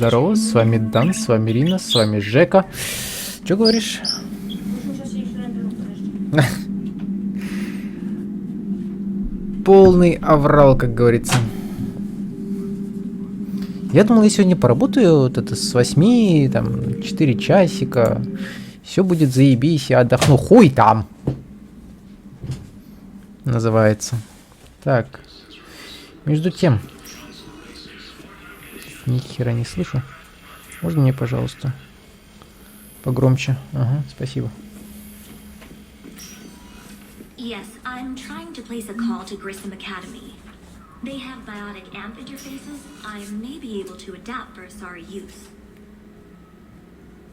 здорово, с вами Дан, с вами Рина, с вами Жека. Чё говоришь? Полный аврал, как говорится. Я думал, я сегодня поработаю вот это с 8, там, 4 часика. Все будет заебись, я отдохну. Хуй там! Называется. Так. Между тем. Ни хера не слышу. Можно мне, пожалуйста, погромче? Ага, спасибо. Yes, I'm trying to place a call to Grissom Academy. They have biotic amp interfaces I may be able to adapt for Asari use.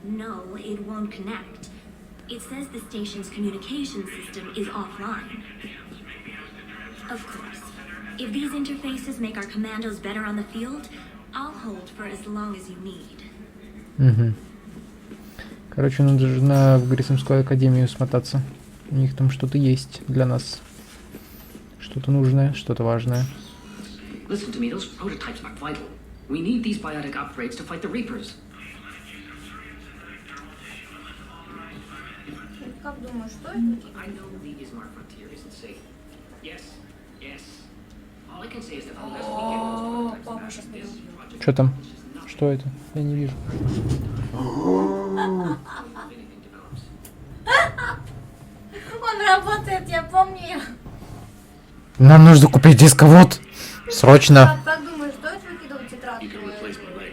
No, it won't connect. It says the station's communication system is offline. Of course, if these interfaces make our commandos better on the field, I'll hold for as long as you need. Угу. Короче, нужно в Гриссомскую академию смотаться. У них там что-то есть для нас. Что-то нужное, что-то важное. Listen to me, those prototypes are vital. We need these biotic upgrades to fight the Reapers. Как думаешь, что это? I know leaving Smart Frontier isn't safe. Yes, yes. All I can say is that unless we get those prototypes back, this project... Что там? Что это? Я не вижу. Он работает, я помню. Нам нужно купить дисковод. Срочно. Как думаешь, стоит выкидывать тетрадку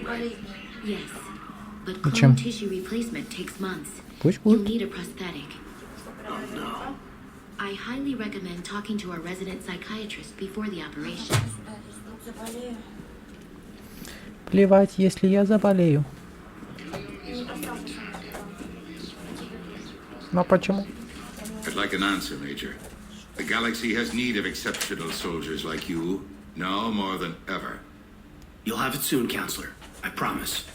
болезней? Yes, but Зачем? clone tissue replacement takes months. Пусть You'll будет. need a prosthetic. I highly recommend talking to our resident psychiatrist before the operation. Плевать, если я заболею. Но почему? I'd like an answer, Major. The galaxy has need of exceptional soldiers like you, now more than ever. You'll have it soon, Counselor. I promise.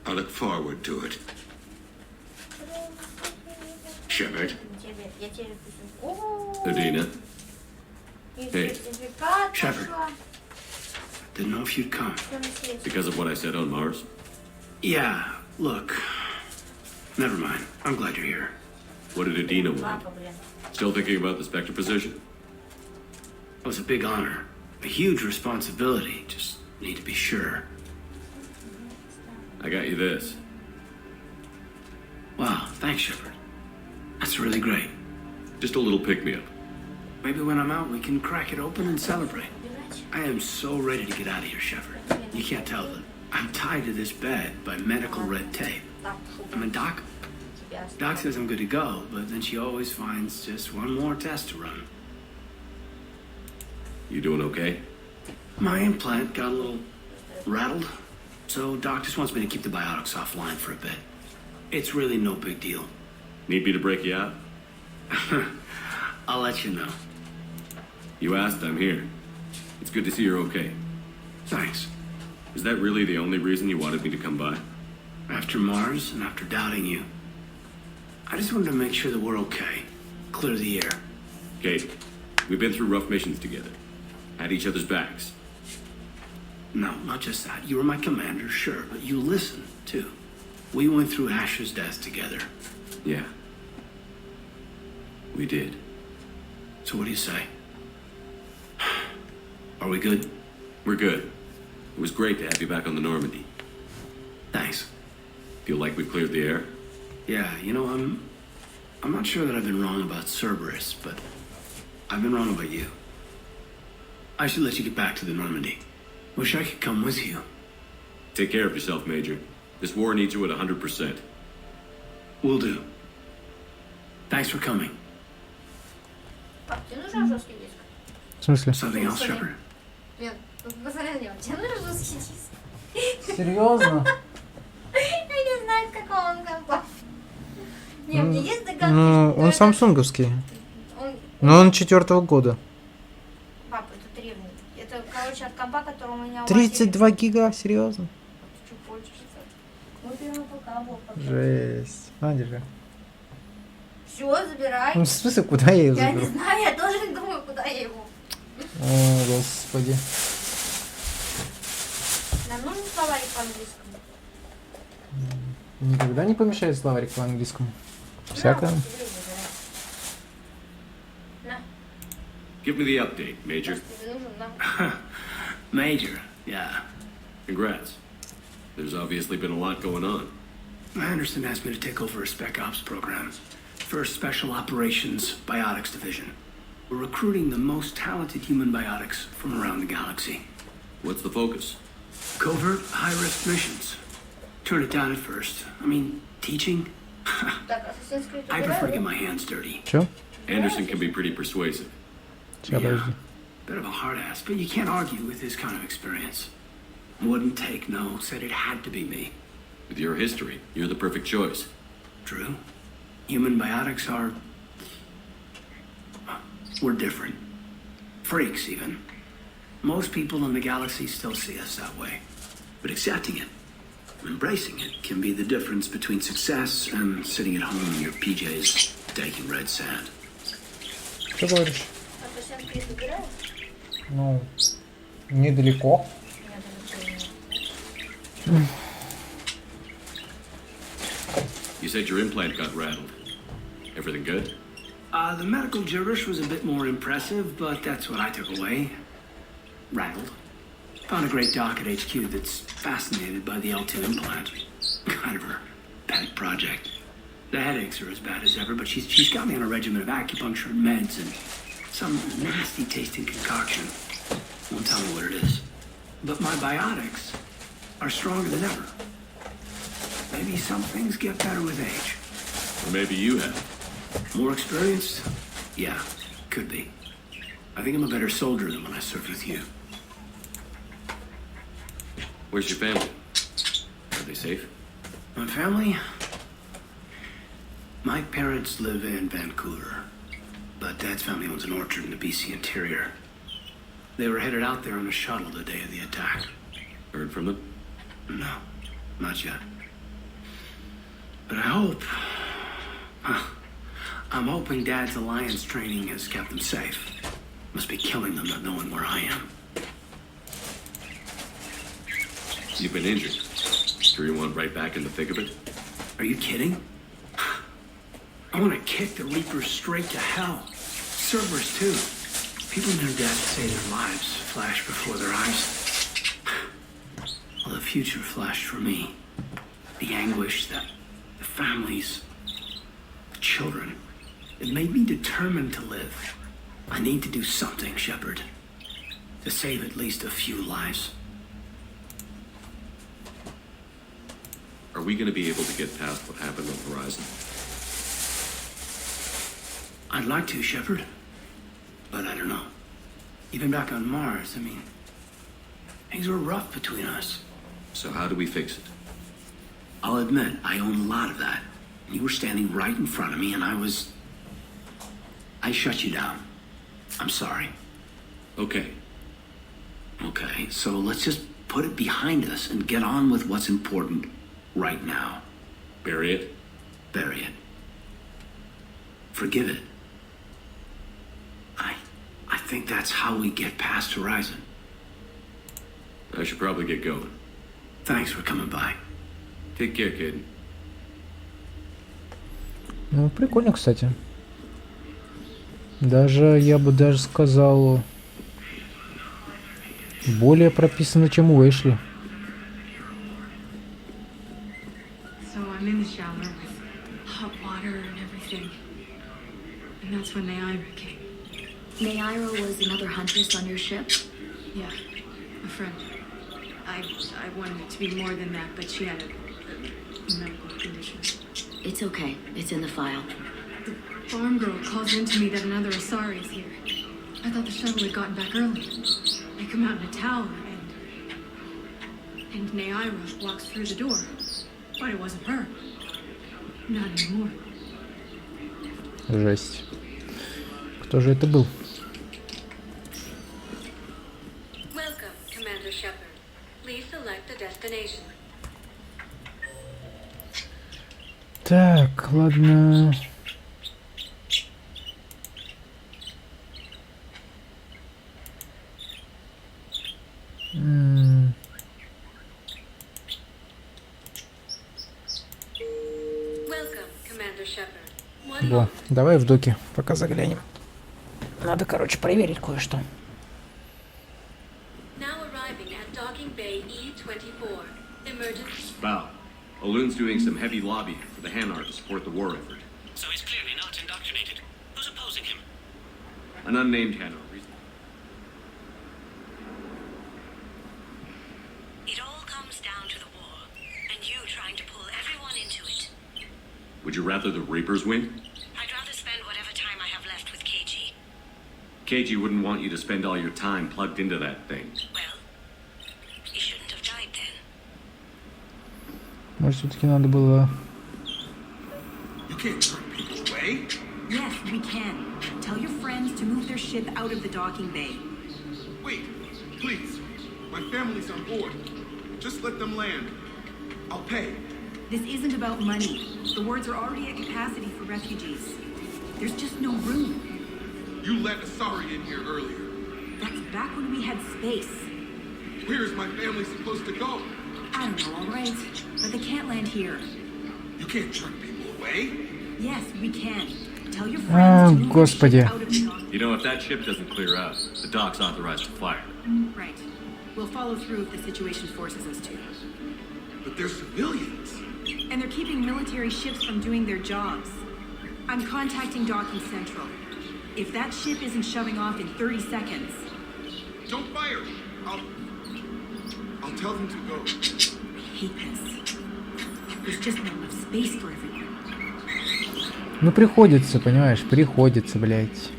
I look forward to it. Shepard. Adina. Hey, Shepard. Didn't know if you'd come. Because of what I said on Mars? Yeah, look. Never mind. I'm glad you're here. What did Adina want? Still thinking about the Spectre position? It was a big honor. A huge responsibility. Just need to be sure. I got you this. Wow, thanks, Shepard. That's really great. Just a little pick-me-up. Maybe when I'm out, we can crack it open and celebrate. I am so ready to get out of here, Shepard. You can't tell that I'm tied to this bed by medical red tape. I mean, Doc says I'm good to go, but then she always finds just one more test to run. You doing okay? My implant got a little rattled, so Doc just wants me to keep the biotics offline for a bit. It's really no big deal. Need me to break you out? I'll let you know. You asked, I'm here. It's good to see you're okay. Thanks. Is that really the only reason you wanted me to come by? After Mars and after doubting you, I just wanted to make sure that we're okay. Clear the air. Kate, we've been through rough missions together. Had each other's backs. No, not just that. You were my commander, sure, but you listened, too. We went through Ash's death together. Yeah. We did. So what do you say? Are we good? We're good. It was great to have you back on the Normandy. Thanks. Feel like we've cleared the air? Yeah, you know, I'm not sure that I've been wrong about Cerberus, but I've been wrong about you. I should let you get back to the Normandy. Wish I could come with you. Take care of yourself, Major. This war needs you at 100%. Will do. Thanks for coming. Пап, тебе нужен жесткий диск? В смысле? Something else, Shepard? Нет, посмотри на него. Тебе нужен жесткий диск? Серьезно? Я не знаю, какого он компа. Не, у меня есть догадки. Ну, что он это- самсунговский. Он- Но он 4-го года. Папа, это древний. Это, короче, от компа, который у меня... у 32 гига, серьезно? матери. Чуть больше, кстати. Вот я на ПК был. Жесть. На, держи. Все, забирай. Ну, в смысле, куда я ее Я не заберу? знаю, я тоже не думаю, куда я его. О, господи. Нам нужен словарик по-английскому? Никогда не помешает словарик по-английскому. Всякое. На, вот тебе выбирай. На, Give me the update, Major. тебе нужен, на. Major, yeah. Congrats. There's obviously been a lot going on. Anderson asked me to take over a Spec Ops program. First Special Operations Biotics Division. We're recruiting the most talented human biotics from around the galaxy. What's the focus? Covert, high-risk missions. Turn it down at first. I mean, teaching? Так, Assassin's Creed I prefer to get убираю. my hands dirty. Чё? Anderson can be pretty persuasive. Сейчас, подожди. Bit of a hard ass, but you can't argue with his kind of experience. Wouldn't take no, said it had to be me. With your history, you're the perfect choice. True. Human biotics are... we're different. Freaks, even. Most people in the galaxy still see us that way. But accepting it, embracing it, can be the difference between success and sitting at home in your PJs, taking red sand. Что говоришь? Assassin's Creed убираю? Ну, недалеко. Нет, это You said your implant got rattled. Everything good? The medical gibberish was a bit more impressive, but that's what I took away. Rattled. Found a great doc at HQ that's fascinated by the L2 implant. Kind of her pet project. The headaches are as bad as ever, but she's got me on a regimen of acupuncture and meds and some nasty tasting concoction. Won't tell me what it is. But my biotics are stronger than ever. Maybe some things get better with age. Or maybe you have. More experienced? Yeah, could be. I think I'm a better soldier than when I served with you. Where's your family? Are they safe? My family? My parents live in Vancouver, but Dad's family owns an orchard in the BC interior. They were headed out there on a shuttle the day of the attack. Heard from them? No, not yet. But I hope... I'm hoping Dad's alliance training has kept them safe. Must be killing them not knowing where I am. You've been injured. Sure you want right back in the thick of it? Are you kidding? I want to kick the Reapers straight to hell. Cerberus, too. People knew Dad to say their lives flash before their eyes. Well, the future flashed for me. The anguish, the families, the children. It made me determined to live. I need to do something, Shepard. To save at least a few lives. Are we going to be able to get past what happened on the horizon? I'd like to, Shepard. But I don't know. Even back on Mars, I mean, things were rough between us. So how do we fix it? I'll admit, I own a lot of that. You were standing right in front of me, and I shut you down. I'm sorry. Okay. Okay, so let's just put it behind us and get on with what's important right now. Bury it? Bury it. Forgive it. I think that's how we get past Horizon. I should probably get going. Thanks for coming by. Take care, kid. Ну, прикольно, кстати. Даже, я бы даже сказал, более прописано, чем у Эшли. So I'm in the shower with hot water and everything. And that's when Naira came. Naira was another huntress on your ship? Yeah, a friend. I wanted it to be more than that, but she had a medical condition. It's okay. It's in the file. The farm girl calls in to me that another Asari is here. I thought the shuttle had gotten back early. I come out in a towel and Naira walks through the door. But it wasn't her. Not anymore. Жесть. Кто же это был? Welcome, Commander Shepard. Please select a destination. Так, ладно. Во, давай в доки пока заглянем. Надо, короче, проверить кое-что. Now arriving at docking bay E24. Emergency. Bow. Aloon's doing some heavy lobbying for the Hanar to support the war effort. So he's clearly not indoctrinated. Who's opposing him? An unnamed Hanar. It all comes down to the war, and you trying to pull everyone into it. Would you rather the Reapers win? I'd rather spend whatever time I have left with KG. KG wouldn't want you to spend all your time plugged into that thing. Well, he shouldn't have died then. Может, все-таки надо было... You can't turn people away. Yes, we can. Tell your friends to move their ship out of the docking bay. Wait, please. My family's on board. Just let them land. I'll pay. This isn't about money. The wards are already at capacity for refugees. There's just no room. You let Asari in here earlier. That's back when we had space. Where is my family supposed to go? I don't know, all right. But they can't land here. You can't turn people away. Yes, we can. Tell your friends to move their Господи. ship out of the dock. You know, if that ship doesn't clear out, the dock's authorized to fire. Right. We'll follow through if the situation forces us to. But they're civilians. And they're keeping military ships from doing their jobs. I'm contacting Docking Central. If that ship isn't shoving off in 30 seconds... Don't fire. I'll tell them to go. I hate this. There's just not enough space for everyone. Ну, приходится, понимаешь, приходится, блядь.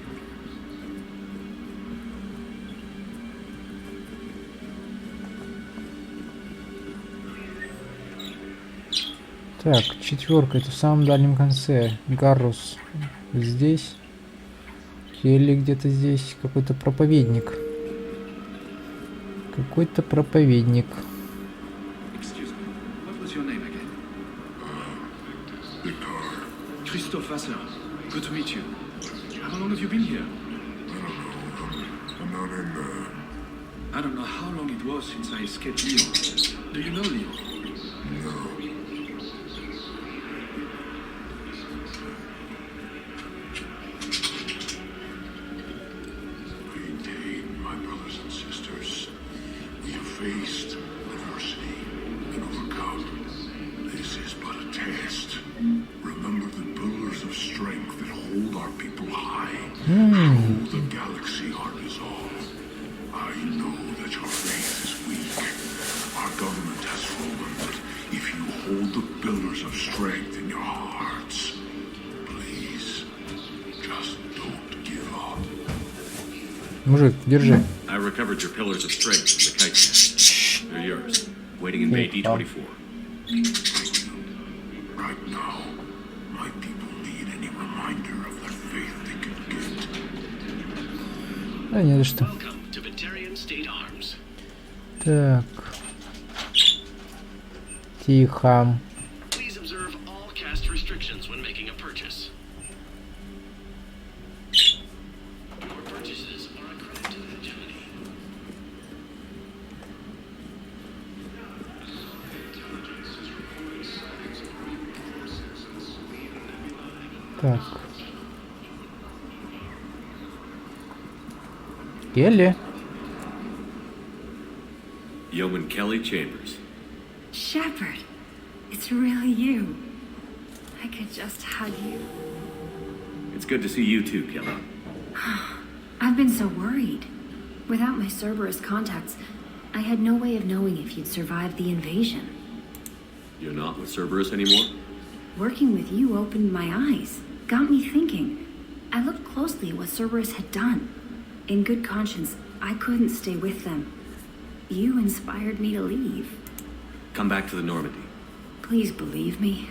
Так, четверка, это в самом дальнем конце. Гаррус здесь. Келли где-то здесь. Какой-то проповедник. Какой-то проповедник. Christophe Vassar. Good to meet you. How long have you been here? I'm not in I don't know how long it was since I escaped Lyon. Do you know Lyon? No. Maintain, my brothers and sisters. We have faced adversity and overcome. This is but a test. Remember the pillars of strength that hold our people high. Show the galaxy our resolve. I know that your faith is weak. Our government has fallen, but if you hold the pillars of strength in your hearts, please, just don't give up. Мужик, держи. I recovered your pillars of strength from the Kaizen. They're yours. Waiting in Bay D24. Right now, my people need any reminder of the faith they can get. Да не за что. Welcome to Batarian State Arms. Так. Тихо. Please observe all caste restrictions when making a purchase. Your purchases are a credit to the hegemony. Так. Келли. Yeoman Kelly Chambers. Shepard, it's really you. I could just hug you. It's good to see you too, Kelly. I've been so worried. Without my Cerberus contacts, I had no way of knowing if you'd survived the invasion. You're not with Cerberus anymore? Working with you opened my eyes, got me thinking. I looked closely at what Cerberus had done. In good conscience, I couldn't stay with them. You inspired me to leave. Come back to the Normandy. Please believe me.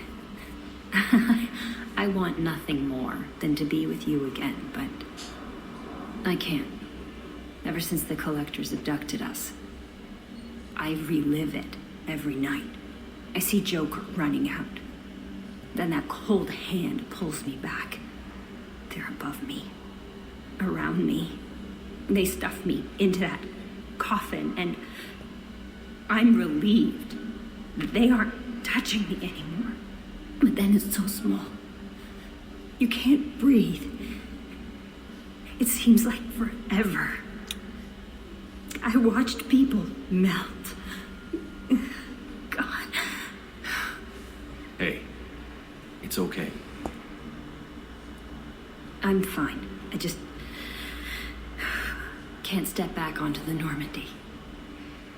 I want nothing more than to be with you again, but I can't. Ever since the Collectors abducted us, I relive it every night. I see Joker running out. Then that cold hand pulls me back. They're above me, around me. They stuff me into that coffin, and I'm relieved that they aren't touching me anymore. But then it's so small. You can't breathe. It seems like forever. I watched people melt. God. Hey, it's okay. I'm fine. I just can't step back onto the Normandy.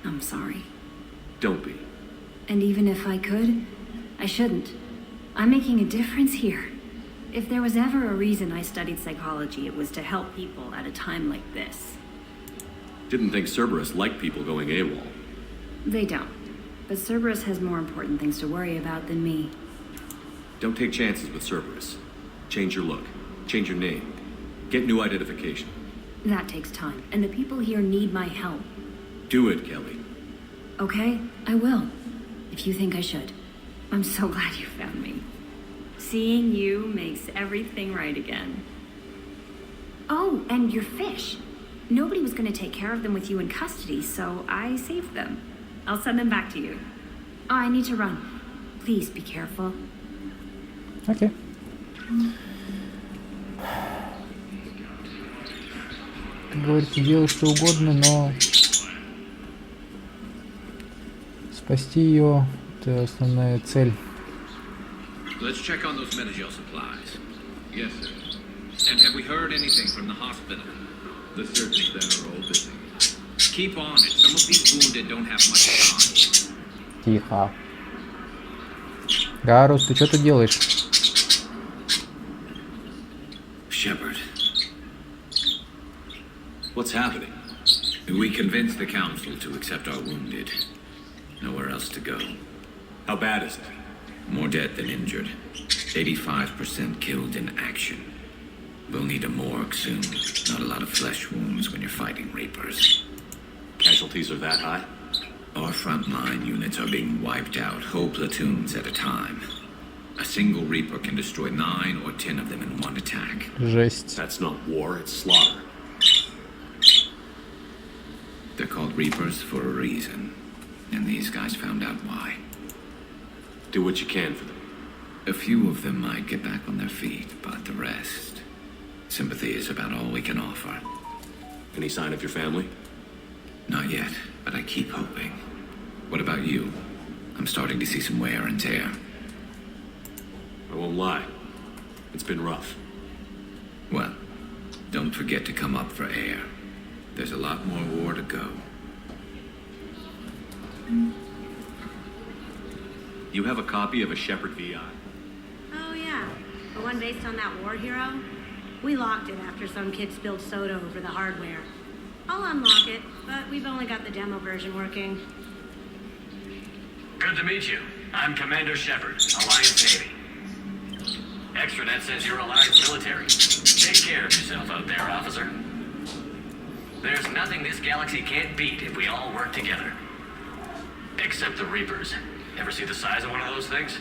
I'm sorry. Don't be. And even if I could, I shouldn't. I'm making a difference here. If there was ever a reason I studied psychology, it was to help people at a time like this. Didn't think Cerberus liked people going AWOL. They don't. But Cerberus has more important things to worry about than me. Don't take chances with Cerberus. Change your look. Change your name. Get new identification. That takes time, and the people here need my help. Do it, Kelly. Okay, I will. If you think I should. I'm so glad you found me. Seeing you makes everything right again. Oh, and your fish. Nobody was going to take care of them with you in custody, so I saved them. I'll send them back to you. Oh, I need to run. Please be careful. Окей. Как говорится, делай что угодно, но спасти ее — это основная цель. Let's check on those Metagel supplies. Yes, sir. And have we heard anything from the hospital? The surgeons there are all busy. Keep on it. Some of these wounded don't have much time. Тихо. Гарус, ты что тут делаешь? Shepard. What's happening? We convinced the council to accept our wounded. Nowhere else to go. How bad is it? More dead than injured. 85% killed in action. We'll need a morgue soon. Not a lot of flesh wounds when you're fighting Reapers. Casualties are that high? Our frontline units are being wiped out, whole platoons at a time. A single Reaper can destroy 9 or 10 of them in one attack. Жесть. That's not war, it's slaughter. They're called Reapers for a reason. And these guys found out why. Do what you can for them. A few of them might get back on their feet, but the rest... Sympathy is about all we can offer. Any sign of your family? Not yet, but I keep hoping. What about you? I'm starting to see some wear and tear. I won't lie. It's been rough. Well, don't forget to come up for air. There's a lot more war to go. You have a copy of a Shepard VI? Oh, yeah. The one based on that war hero? We locked it after some kid spilled soda over the hardware. I'll unlock it, but we've only got the demo version working. Good to meet you. I'm Commander Shepard, Alliance Navy. Extranet says you're Alliance military. Take care of yourself out there, officer. There's nothing this galaxy can't beat if we all work together. Except the Reapers. Ever see the size of one of those things?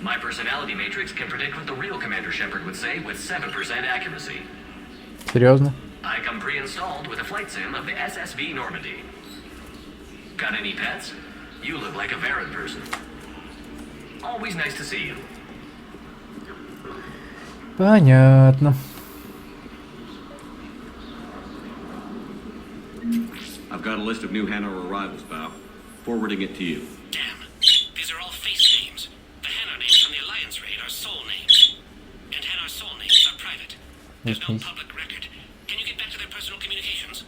My personality matrix can predict what the real Commander Shepard would say with 7% accuracy. Серьезно? I come pre-installed with a flight sim of the SSV Normandy. Got any pets? You look like a Varan person. Always nice to see you. Понятно. I've got a list of new Hanar arrivals, Bao. Forwarding it to you. Damn. These are all face names. The Hanar names from the Alliance raid are soul names. And Hanar soul names are private. There's no public record. Can you get back to their personal communications?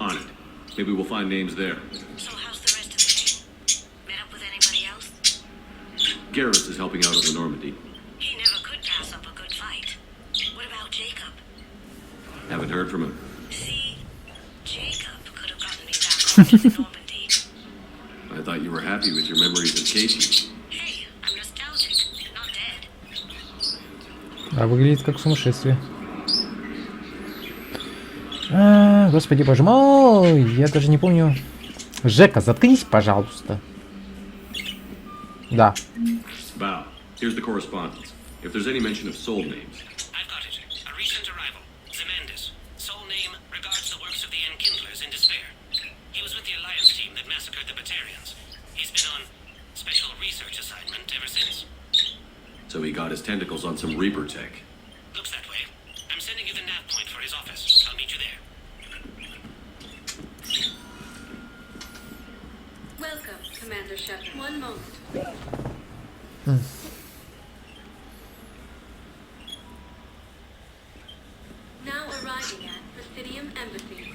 On it. Maybe we'll find names there. So how's the rest of the team? Met up with anybody else? Garrus is helping out on the Normandy. He never could pass up a good fight. What about Jacob? Haven't heard from him. See? Jacob could have gotten me back onto the Normandy. I thought you were happy with your memories of Casey. Hey, I'm nostalgic, not dead. А выглядит как сумасшествие. Господи боже мой, я даже не помню. Жека, заткнись, пожалуйста. Да. Bao, here's the correspondence. If there's any mention of soul names. I've got it. A recent arrival. Zemandis. Soul name regards the works of the Enkindlers in despair. He was with the Alliance team that massacred the Batarians. He's been on special research assignment ever since. So he got his his tentacles on some Reaper tech. Looks that way. I'm sending you the nav point for his office. I'll meet you there. Welcome, Commander Shepard. One moment. Now arriving at Presidium Embassy.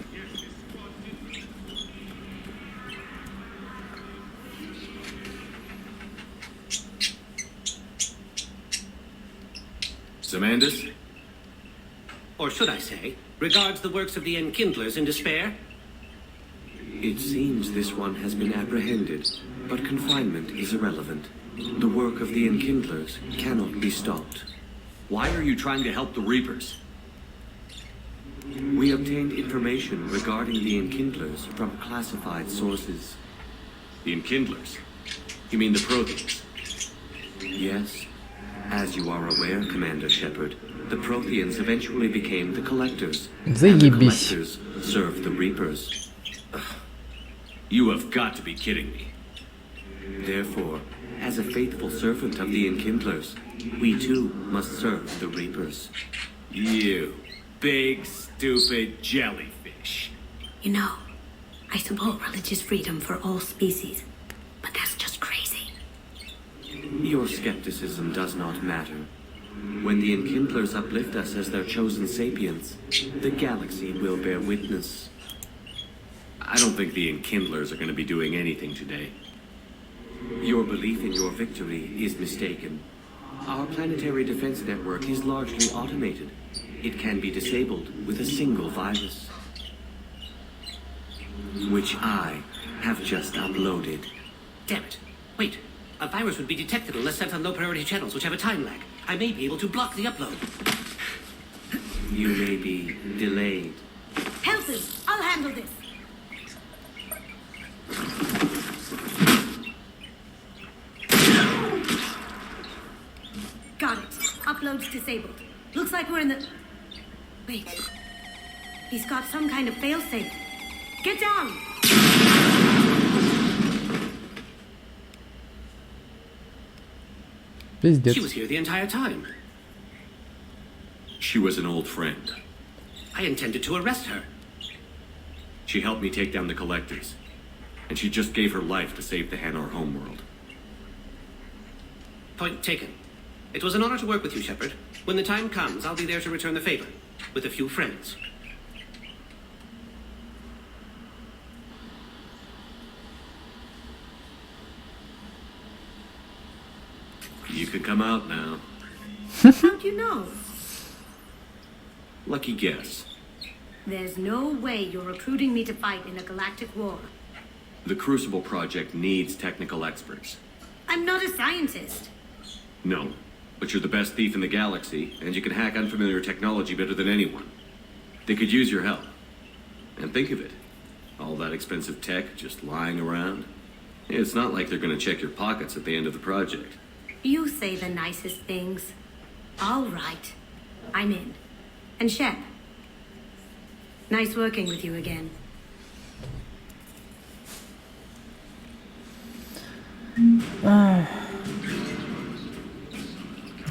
Samandus? Or should I say, regards the works of the Enkindlers in despair? It seems this one has been apprehended, but confinement is irrelevant. The work of the Enkindlers cannot be stopped. Why are you trying to help the Reapers? We obtained information regarding the Enkindlers from classified sources. The Enkindlers? You mean the Protheans? Yes. As you are aware, Commander Shepard, the Protheans eventually became the Collectors. And the Collectors served the Reapers. You have got to be kidding me. Therefore, as a faithful servant of the Enkindlers, we too must serve the Reapers. You big, stupid jellyfish. You know, I support religious freedom for all species, but that's just crazy. Your skepticism does not matter. When the Enkindlers uplift us as their chosen sapients, the galaxy will bear witness. I don't think the Enkindlers are going to be doing anything today. Your belief in your victory is mistaken. Our planetary defense network is largely automated. It can be disabled with a single virus, which I have just uploaded. Damn it. Wait. A virus would be detected unless sent on low-priority channels, which have a time lag. I may be able to block the upload. You may be delayed. Help him! I'll handle this! Got it. Upload's disabled. Looks like we're in the... Wait. He's got some kind of failsafe. Get down! She was here the entire time. She was an old friend. I intended to arrest her. She helped me take down the Collectors. And she just gave her life to save the Hanar homeworld. Point taken. It was an honor to work with you, Shepard. When the time comes, I'll be there to return the favor. With a few friends. You can come out now. How'd you know? Lucky guess. There's no way you're recruiting me to fight in a galactic war. The Crucible Project needs technical experts. I'm not a scientist. No, but you're the best thief in the galaxy, and you can hack unfamiliar technology better than anyone. They could use your help. And think of it. All that expensive tech just lying around. It's not like they're going to check your pockets at the end of the project. You say the nicest things. All right. I'm in. And Shep. Nice working with you again.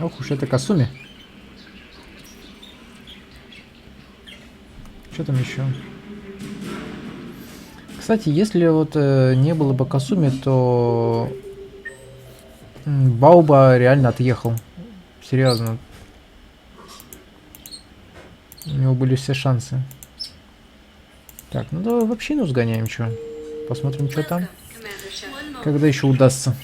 Ох уж это Касуми. Что там еще? Кстати, если вот не было бы Касуми, то Бауба реально отъехал. Серьезно. У него были все шансы. Так, ну давай в общину сгоняем, что? Посмотрим, что там. Когда еще удастся.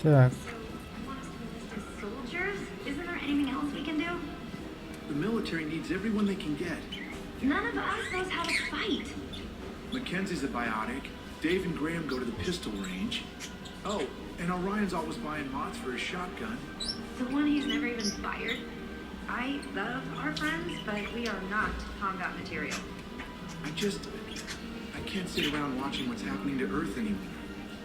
Так. The military needs everyone they can get. None of us knows how to fight. Mackenzie's a biotic. Dave and Graham go to the pistol range. Oh, and Orion's always buying mods for his shotgun. The one he's never even fired. I love our friends, but we are not combat material. I can't sit around watching what's happening to Earth anymore.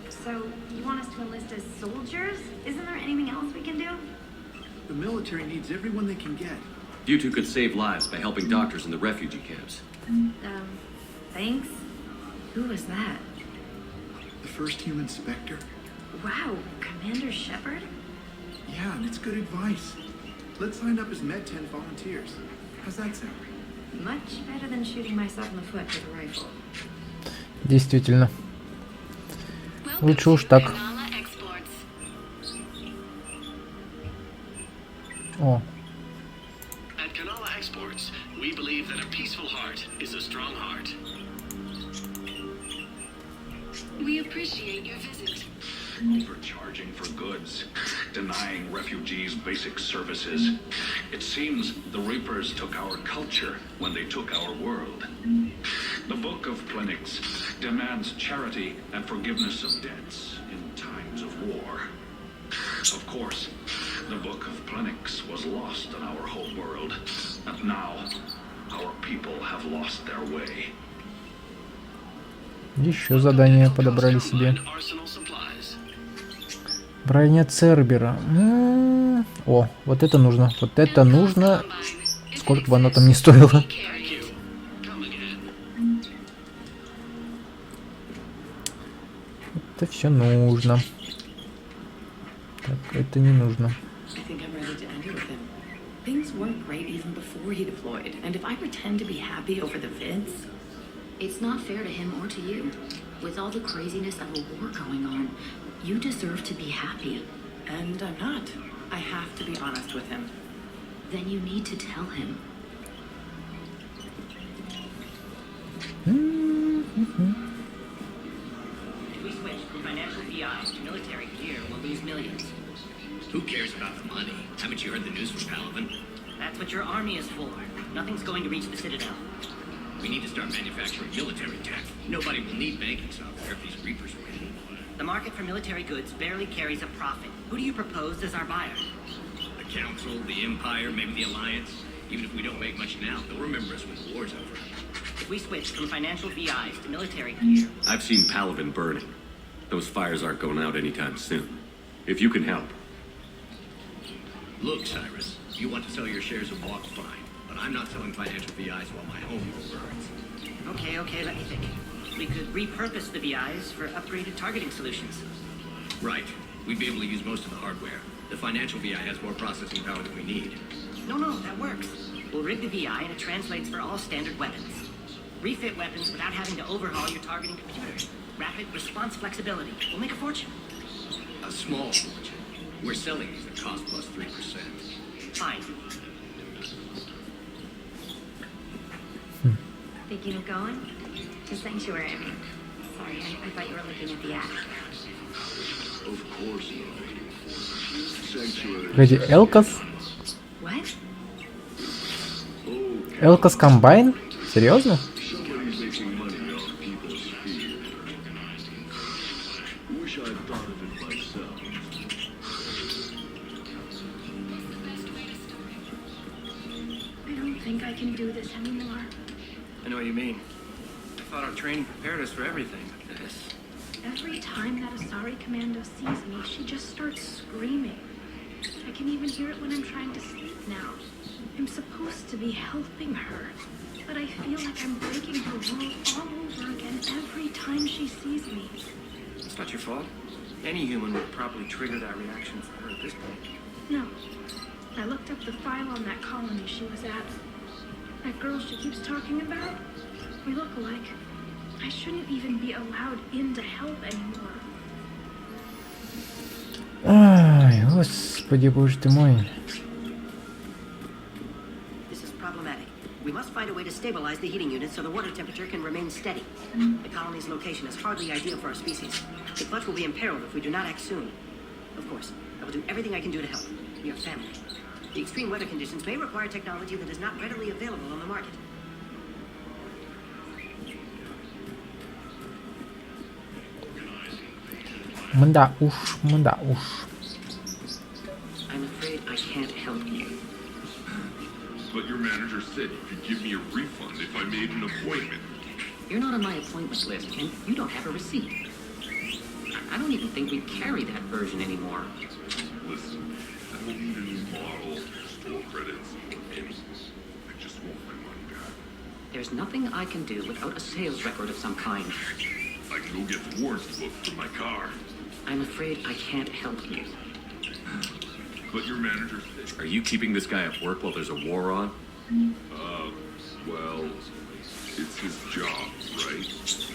So, you want us to enlist as soldiers? Isn't there anything else we can do? The military needs everyone they can get. You two could save lives by helping doctors in the refugee camps. Thanks. Who was that? The first human Spectre? Wow, Commander Shepard? Yeah, and it's good advice. Let's sign up as Med 10 volunteers. How's that sound? Much better than shooting myself in the foot with a rifle. Действительно. Лучше уж так. О. At Kanala Exports, we believe that a peaceful heart is a strong heart. We appreciate your visit. Overcharging for goods, denying refugees basic services. It seems the Reapers took our culture when they took our world. The Book of Clinics demands charity and forgiveness of debts in times of war. Of course, the Book of Clinics was lost in our whole world, and now our people have lost their way. Еще задание подобрали себе. Броня Цербера. О, вот это нужно. Вот это нужно. Сколько бы оно там ни стоило. Это все нужно. Так, это не нужно. Things weren't great even before he deployed, and if I pretend to be happy over the vids, It's not fair to him or to you. With all the craziness of a war going on, you deserve to be happy. and I'm not. I have to be honest with him. Then you need to tell him. If we switch from financial VIs to military gear, we'll lose millions. Who cares about the money? Haven't you heard the news from Paladin? That's what your army is for. Nothing's going to reach the Citadel. We need to start manufacturing military tech. Nobody will need banking software if these Reapers win. The market for military goods barely carries a profit. Who do you propose as our buyer? The Council, the Empire, maybe the Alliance. Even if we don't make much now, they'll remember us when the war's over. If we switch from financial VIs to military gear... I've seen Paladin burning. Those fires aren't going out anytime soon. If you can help. Look, Cyrus, you want to sell your shares of Walk, fine. But I'm not selling financial VIs while my home burns. Okay, let me think. We could repurpose the VIs for upgraded targeting solutions. Right. We'd be able to use most of the hardware. The financial VI has more processing power than we need. No, that works. We'll rig the VI and it translates for all standard weapons. Refit weapons without having to overhaul your targeting computer. Rapid response flexibility. We'll make a fortune. A small fortune. We're selling these at cost plus 3%. Fine. Thinking of going? To Sanctuary, I mean. Sorry, I thought you were looking at the app. Of course not. Sanctuary. Погоди, Элкас? What? Элкас комбайн? Серьезно? Somebody's making money off people's fear. Wish I'd thought of it myself. I don't think I can do this anymore. I know what you mean. I thought our training prepared us for everything. Yes. Every time that Asari commando sees me, she just starts screaming. I can even hear it when I'm trying to sleep now. I'm supposed to be helping her, but I feel like I'm breaking her world all over again every time she sees me. It's not your fault. Any human would probably trigger that reaction for her at this point. No. I looked up the file on that colony she was at. That girl she keeps talking about, we look alike. I shouldn't even be allowed in to help anymore. Ай, господи, боже ты мой. This is problematic. We must find a way to stabilize the heating units so the water temperature can remain steady. The colony's location is hardly ideal for our species. The clutch will be imperiled if we do not act soon. Of course, I will do everything I can do to help. We are family. The extreme weather conditions may require technology that is not readily available on the market. Мда уж. I'm afraid I can't help you. But your manager said you could give me a refund if I made an appointment. You're not on my appointment list, and you don't have a receipt. I don't even think we carry that version anymore. Listen, I will need a new model, store credits, and There's nothing I can do without a sales record of some kind. I can go get the warranty book from my car. I'm afraid I can't help you. But your manager... Are you keeping this guy at work while there's a war on? Well, it's his job, right?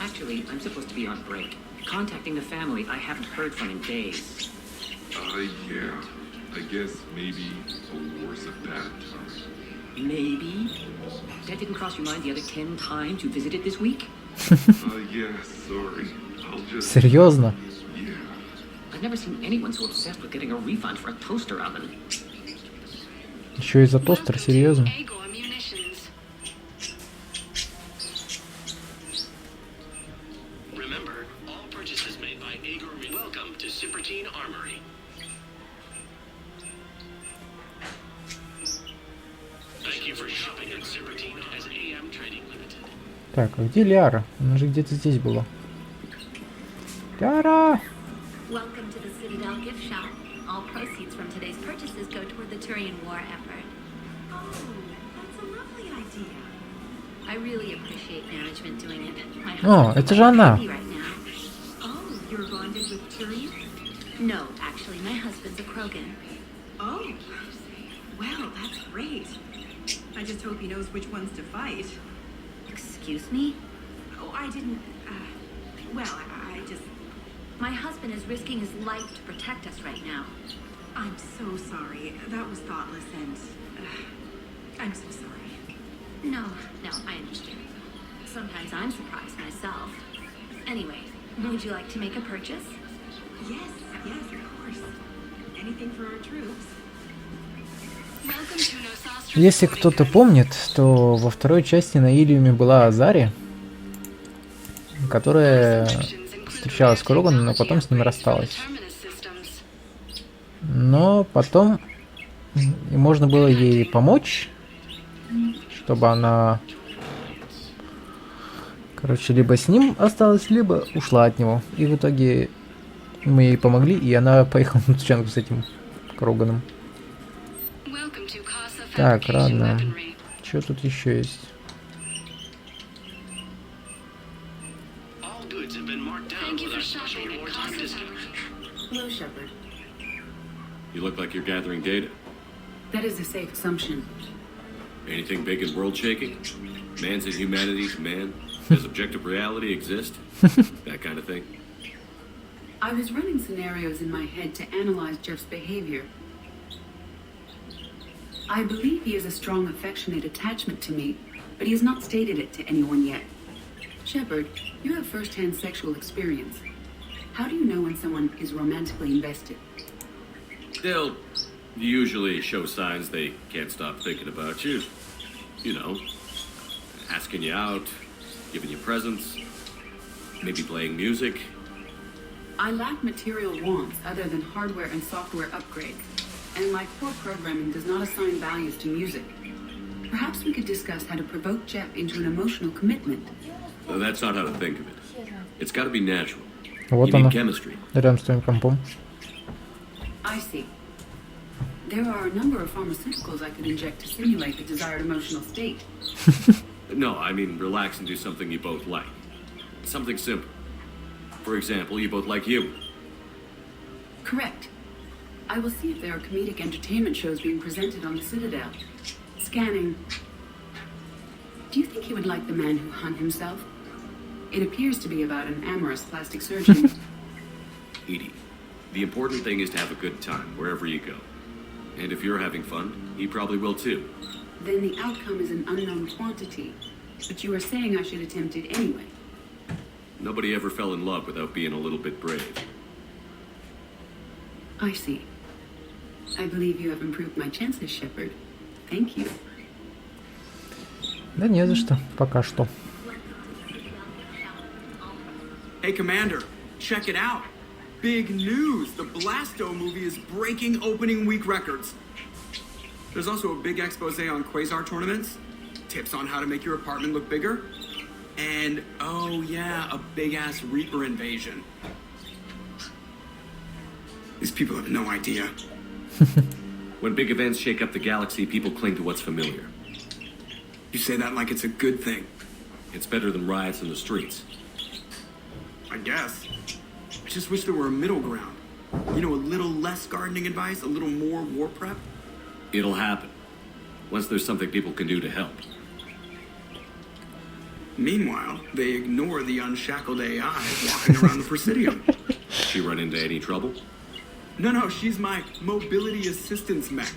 Actually, I'm supposed to be on break. Contacting the family I haven't heard from in days. Yeah. I guess maybe a war's a bad time. Maybe? That didn't cross your mind the other 10 times you visited this week? Yeah, sorry. I'll just... Серьезно? Yeah. I've never seen anyone so obsessed with getting a refund for a toaster oven. Еще и за тостер, серьезно? Remember, all purchases made by Agor. Welcome to Cybertine Armory. Thank you for shopping at Cybertine as AM Trading Limited. Так, а где Ляра? Она же где-то здесь была. Ляра! Welcome to the Citadel gift shop. All proceeds from today's purchases go toward the Turian war effort. Oh, that's a lovely idea. I really appreciate management doing it. My О, husband's это же она. happy right now. Oh, you're bonded with Tyrion? No, actually, my husband's a Krogan. Oh, well, that's great. I just hope he knows which ones to fight. Excuse me? Oh, I didn't, well, I just... My husband is risking his life to protect us right now. I'm so sorry. That was thoughtless and... I'm so sorry. No, I understand. Sometimes I'm surprised myself. Anyway, would you like to make a purchase? Yes, of course. Anything for our troops. Если кто-то помнит, то во второй части на Илиуме была Азария, которая встречалась с Кроганом, но потом с ним рассталась. Но потом и можно было ей помочь, чтобы она, короче, либо с ним осталась, либо ушла от него. И в итоге мы ей помогли, и она поехала на тучанку с этим Кроганом. Так, ладно. Что тут еще есть? Hello, Shepard. You look like you're gathering data. That is a safe assumption. Anything big and world-shaking? Man's inhumanity to man? Does objective reality exist? That kind of thing? I was running scenarios in my head to analyze Jeff's behavior. I believe he has a strong affectionate attachment to me, but he has not stated it to anyone yet. Shepard, you have first-hand sexual experience. How do you know when someone is romantically invested? They'll usually show signs they can't stop thinking about you. You know, asking you out, giving you presents, maybe playing music. I lack material wants other than hardware and software upgrades, and my core programming does not assign values to music. Perhaps we could discuss how to provoke Jeff into an emotional commitment. Well, that's not how to think of it. It's got to be natural. Вот you она, need chemistry. рядом с твоим компом. I see. There are a number of pharmaceuticals I could inject to simulate the desired emotional state. No, I mean relax and do something you both like. Something simple. For example, you both like humor. Correct. I will see if there are comedic entertainment shows being presented on the Citadel. Scanning. Do you think he would like The Man Who Hung Himself? It appears to be about an amorous plastic surgeon. Edie, the important thing is to have a good time wherever you go. And if you're having fun, he probably will too. Then the outcome is an unknown quantity. But you are saying I should attempt it anyway. Nobody ever fell in love without being a little bit brave. I see. I believe you have improved my chances, Shepard. Thank you. Да не за что, пока что. Hey, Commander, check it out. Big news! The Blasto movie is breaking opening week records. There's also a big expose on Quasar tournaments, tips on how to make your apartment look bigger, and, oh yeah, a big-ass Reaper invasion. These people have no idea. When big events shake up the galaxy, people cling to what's familiar. You say that like it's a good thing. It's better than riots in the streets. I guess. I just wish there were a middle ground. You know, a little less gardening advice, a little more war prep. It'll happen. Once there's something people can do to help. Meanwhile, they ignore the unshackled AI walking around the Presidium. She run into any trouble? No, she's my mobility assistance mech.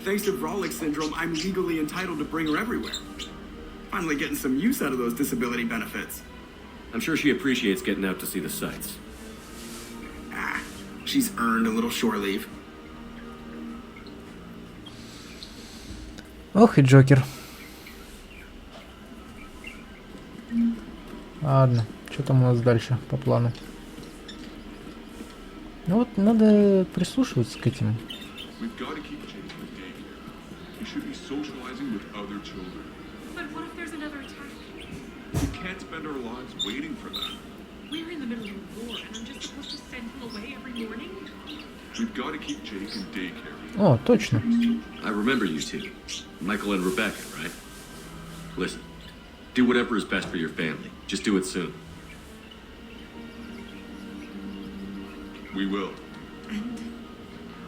Thanks to Vrolic syndrome, I'm legally entitled to bring her everywhere. Finally getting some use out of those disability benefits. I'm sure she appreciates getting out to see the sights. She's earned a little shore leave. Ох и Джокер. Ладно, что там у нас дальше по плану? Ну вот, надо прислушиваться к этим. But what if there's another attack? We can't spend our lives waiting for that. We're in the middle of a war, and I'm just supposed to send him away every morning? We've got to keep Jake in daycare. О, точно. I remember you two. Michael and Rebecca, right? Listen, do whatever is best for your family. Just do it soon. We will. And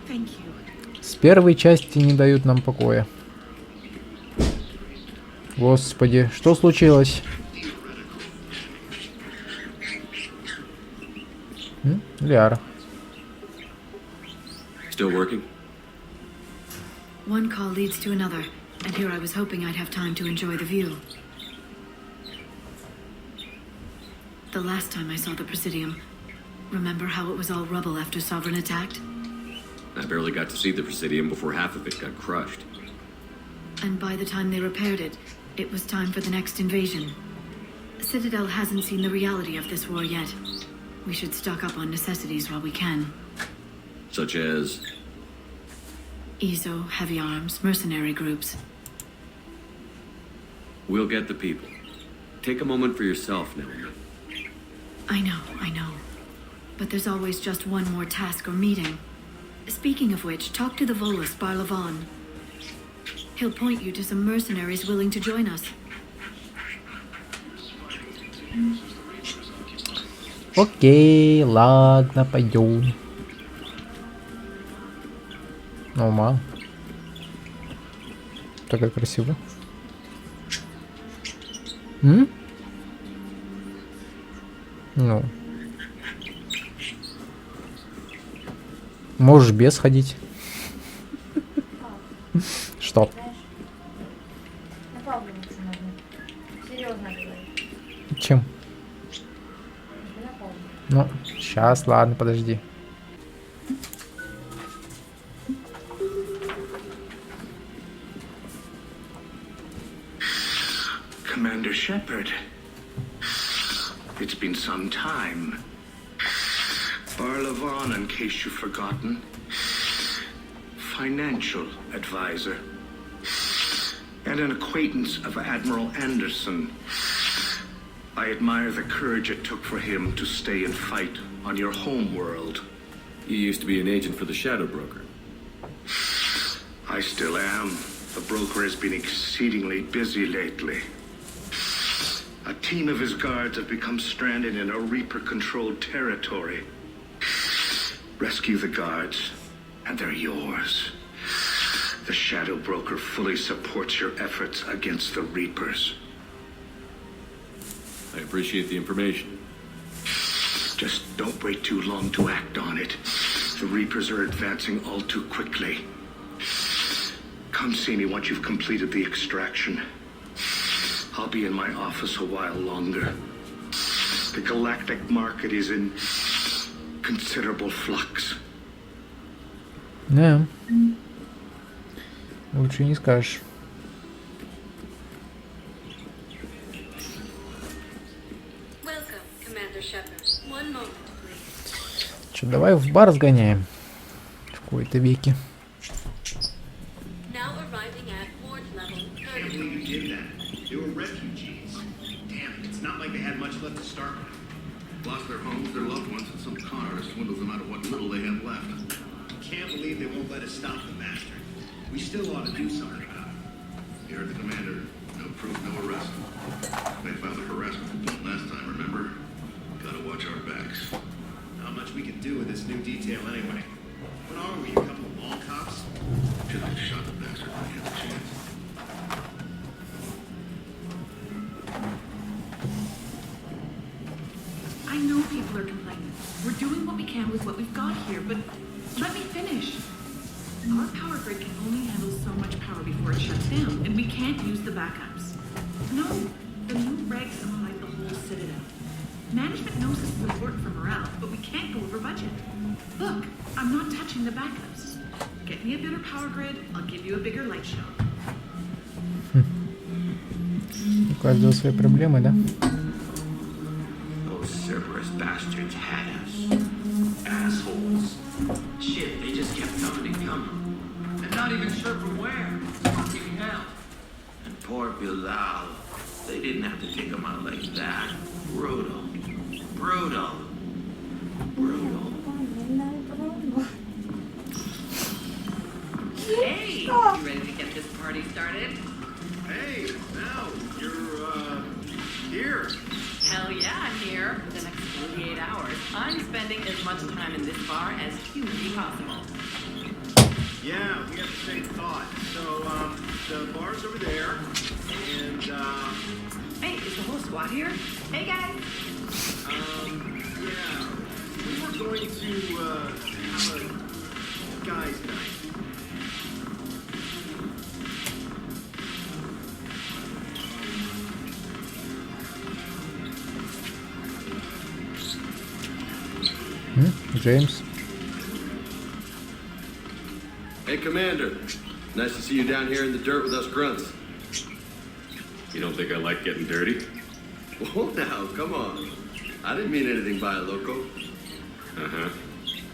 thank you. С первой части не дают нам покоя. Господи, что случилось? Ляра. Still working? One call leads to another, and here I was hoping I'd have time to enjoy the view. The last time I saw the Presidium, remember how it was all rubble after Sovereign attacked? I barely got to see the Presidium before half of it got crushed. And by the time they repaired it, it was time for the next invasion. Citadel hasn't seen the reality of this war yet. We should stock up on necessities while we can. Such as? ESO, heavy arms, mercenary groups. We'll get the people. Take a moment for yourself now. I know. But there's always just one more task or meeting. Speaking of which, talk to the Volus, Barlavon. He'll point you to some mercenaries willing to join us. Окей, ладно, пойдем. О, мам. Такая красивая. Ну. Можешь без ходить. Что? Чем? Ну, сейчас, ладно, подожди. Commander Shepard. It's been some time. Barlavon, in case you've forgotten. Financial advisor. And an acquaintance of Admiral Anderson. I admire the courage it took for him to stay and fight on your home world. You used to be an agent for the Shadow Broker. I still am. The broker has been exceedingly busy lately. A team of his guards have become stranded in a Reaper-controlled territory. Rescue the guards, and they're yours. The Shadow Broker fully supports your efforts against the Reapers. I appreciate the information. Just don't wait too long to act on it. The Reapers are advancing all too quickly. Come see me once you've completed the extraction. I'll be in my office a while longer. The galactic market is in considerable flux. Да. Лучше не скажешь. Welcome, Commander Shepard. One moment, please. Че, давай в бар сгоняем. В кои-то веки. Now arriving at ward level 30. You did that. They were refugees. Damn, it's not like they had much left to start with. Lost their homes, their loved ones, and some con artist swindles them out of what little they have left. Can't believe they won't let us stop the bastard. We still ought to do something about it. You heard the commander. No proof, no arrest. They filed a harassment complaint last time, remember? Gotta watch our backs. Not much we can do with this new detail anyway. What are we, a couple of mall cops? Should have shot the bastard when he had the chance. I know people are complaining. We're doing what we can with what we've got here, but let me finish. Our power grid can only handle so much power before it shuts down, and we can't use the backups. No, the new regs apply the whole Citadel. Management knows this is important for morale, but we can't go over budget. Look, I'm not touching the backups. Get me a better power grid, I'll give you a bigger light show. У каждого свои проблемы, да? Those Cerberus bastards had us. Assholes. Shit, they just kept coming and coming. And not even sure from where. Fucking hell. And poor Bilal. They didn't have to take him out like that. Brutal. Brutal. Brutal. Hey, you ready to get this party started? Hey, now, you're, here. Hell yeah, I'm here. For the next 48 hours, I'm spending as much time in this bar as humanly possible. Yeah, we have the same thought. So, the bar's over there, and, Hey, is the whole squad here? Hey, guys. yeah, we were going to, have a guys' night. Джеймс. Hey, Commander. Nice to see you down here in the dirt with us grunts. You don't think I like getting dirty? Whoa, now, come on. I didn't mean anything by a loco. Uh-huh.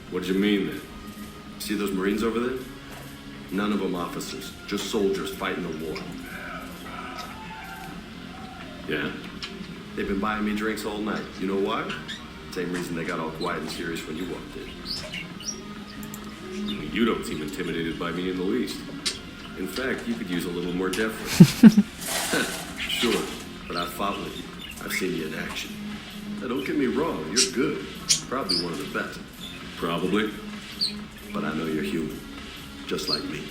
What'd you mean, then? See those Marines over there? None of them officers, just soldiers fighting the war. Yeah? They've been buying me drinks all night. You know why? Same reason they got all quiet and serious when you walked in. You don't seem intimidated by me in the least. In fact, you could use a little more deference. Sure, but I've fought with you. I've seen you in action. Now, don't get me wrong, you're good. Probably one of the best. Probably. But I know you're human. Just like me.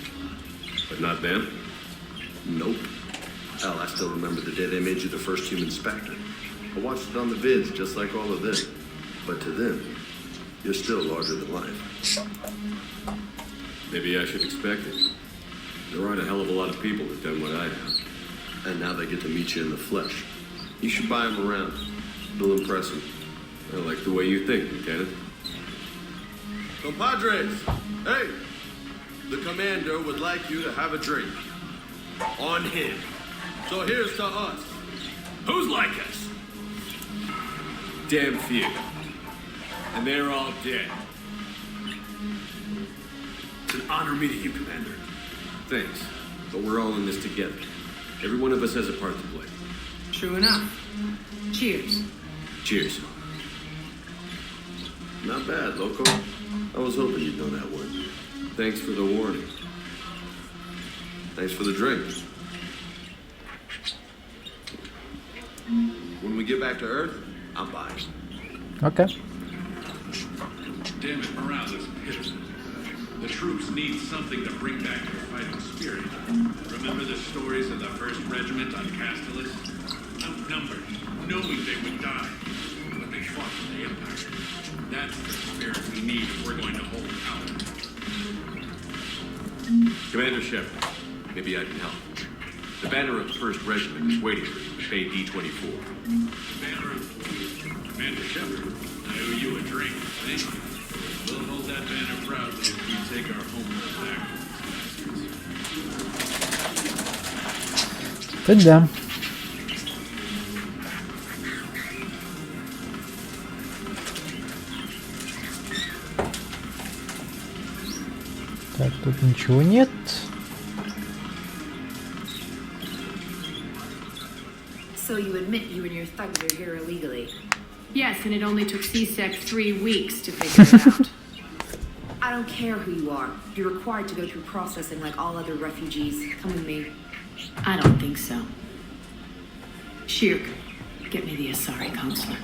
But not them? Nope. Hell, I still remember the day they made you the first human Spectre. I watched it on the vids, just like all of them. But to them, you're still larger than life. Maybe I should expect it. There aren't a hell of a lot of people that done what I have. And now they get to meet you in the flesh. You should buy them around. They'll impress them. I like the way you think, Lieutenant. Compadres! Hey! The commander would like you to have a drink. On him. So here's to us. Who's like us? Damn few. And they're all dead. It's an honor meeting you, Commander. Thanks. But we're all in this together. Every one of us has a part to play. True enough. Cheers. Cheers. Not bad, Loco. I was hoping you'd know that one. Thanks for the warning. Thanks for the drink. When we get back to Earth, I'm buying. Okay. Damn it, morale is pitiful. The troops need something to bring back their fighting spirit. Remember the stories of the 1st Regiment on Castellus? Outnumbered, knowing they would die. But they fought for the Empire. That's the spirit we need if we're going to hold out. Commander Shepard, maybe I can help. The banner of the 1st Regiment is waiting for you at Bay D-24. Banner of Commander Shepard, I owe you a drink. Thank you. We'll hold that banner proudly if we take our homeworld back from these bastards. Тут да. Так, тут ничего нет. So you admit you and your thugs are here illegally? Yes, and it only took CSEC 3 weeks to figure it out. I don't care who you are. You're required to go through processing like all other refugees. Come with me. I don't think so. Shirk, get me the Asari consulate.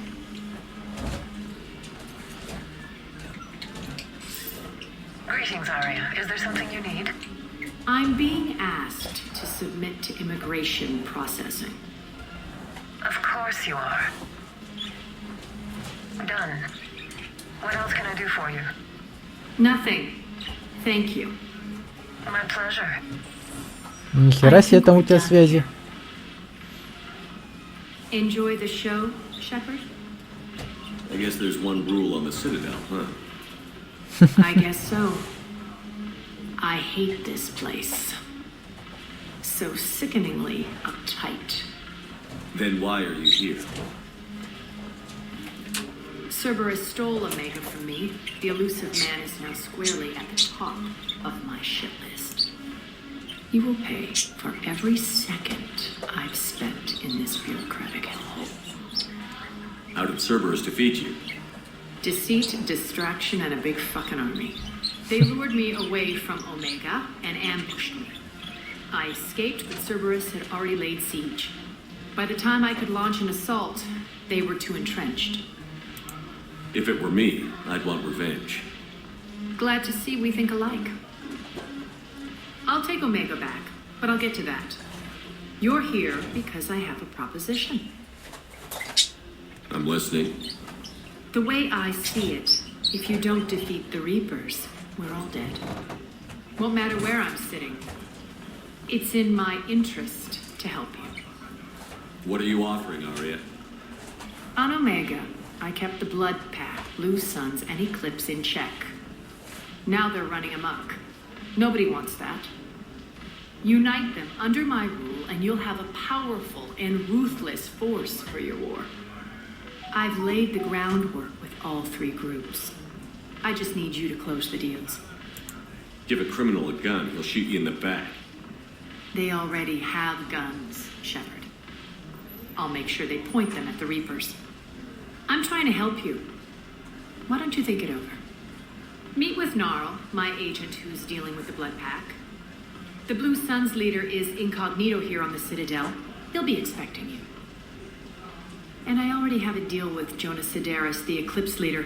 Greetings, Aria. Is there something you need? I'm being asked to submit to immigration processing. Of course you are. Done. What else can I do for you? Nothing. Thank you. My pleasure. Нихера себе там у тебя связи. Enjoy the show, Shepard? I guess there's one rule on the Citadel, huh? I guess so. I hate this place. So sickeningly uptight. Then why are you here? Cerberus stole Omega from me. The elusive man is now squarely at the top of my shit list. You will pay for every second I've spent in this bureaucratic hellhole. How did Cerberus defeat you? Deceit, distraction, and a big fucking army. They lured me away from Omega and ambushed me. I escaped, but Cerberus had already laid siege. By the time I could launch an assault, they were too entrenched. If it were me, I'd want revenge. Glad to see we think alike. I'll take Omega back, but I'll get to that. You're here because I have a proposition. I'm listening. The way I see it, if you don't defeat the Reapers, we're all dead. Won't matter where I'm sitting. It's in my interest to help you. What are you offering, Aria? On Omega, I kept the Blood Pack, Blue Suns, and Eclipse in check. Now they're running amok. Nobody wants that. Unite them under my rule, and you'll have a powerful and ruthless force for your war. I've laid the groundwork with all three groups. I just need you to close the deals. Give a criminal a gun, he'll shoot you in the back. They already have guns, Shepard. I'll make sure they point them at the Reapers. I'm trying to help you. Why don't you think it over? Meet with Gnarl, my agent who's dealing with the Blood Pack. The Blue Suns leader is incognito here on the Citadel. He'll be expecting you. And I already have a deal with Jonas Sidaris, the Eclipse leader.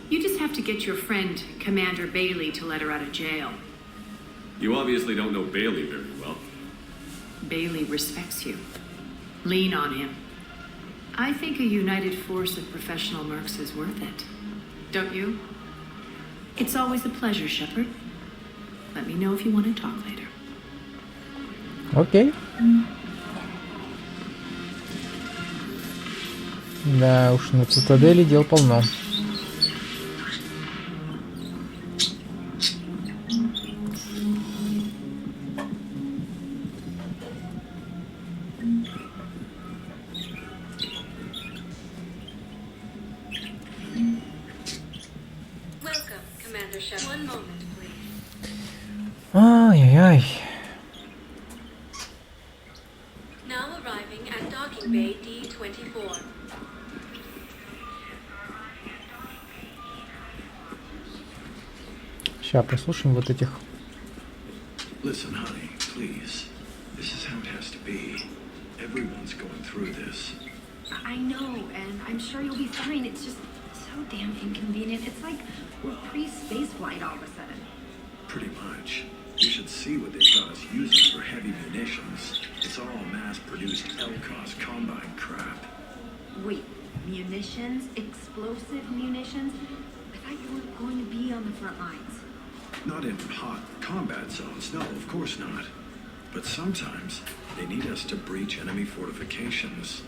You just have to get your friend, Commander Bailey, to let her out of jail. You obviously don't know Bailey very well. Bailey respects you. Lean on him. I think a united force of professional mercs is worth it. Don't you? It's always a pleasure, Shepard. Let me know if you want to talk later. Окей. Да уж, на Цитадели дел полно. Welcome, Commander Shepard. One moment, please. Ай-яй-яй. Now arriving at docking bay D24. Сейчас послушаем вот этих. Listen, honey, please. This is how it has to be. Everyone's going through this. I know, and I'm sure you'll be fine. It's just so damn inconvenient. It's like we're pre-space flight all of a sudden. Pretty much. You should see what they've got us using for heavy munitions. It's all mass-produced LCOS combine crap. Wait, munitions? Explosive munitions? I thought you weren't going to be on the front lines. Not in hot combat zones, no, of course not. But sometimes they need us to breach enemy fortifications.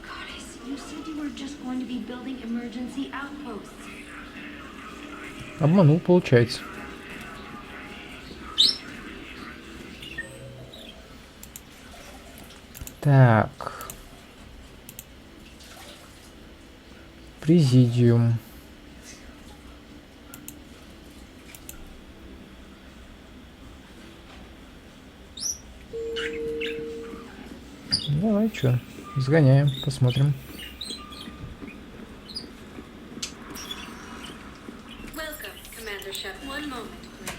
Goddess, you said you were just going to be building emergency outposts. Обманул, получается. Так. Президиум. Давай, чё, сгоняем, посмотрим. Welcome, Commander Shepard. One moment, please.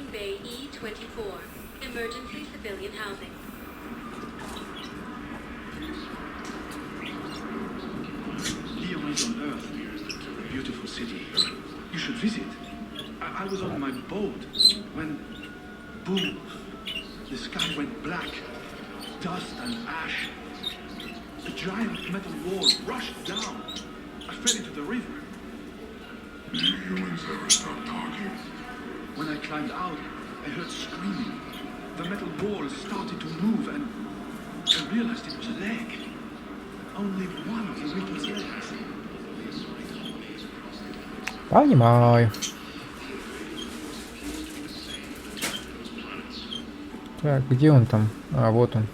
Loading Bay E24. Emergency civilian housing. Lyon is on Earth. A beautiful city. You should visit. I was on my boat when, boom, the sky went black. Dust and ash. A giant metal wall rushed down. I fell into the river. Did you humans ever stop talking? When I climbed out, I heard screaming. The metal wall started to move and I realized it was a leg. Only one of Eureka's legs. Понимаю. Так, где он там? А, вот он.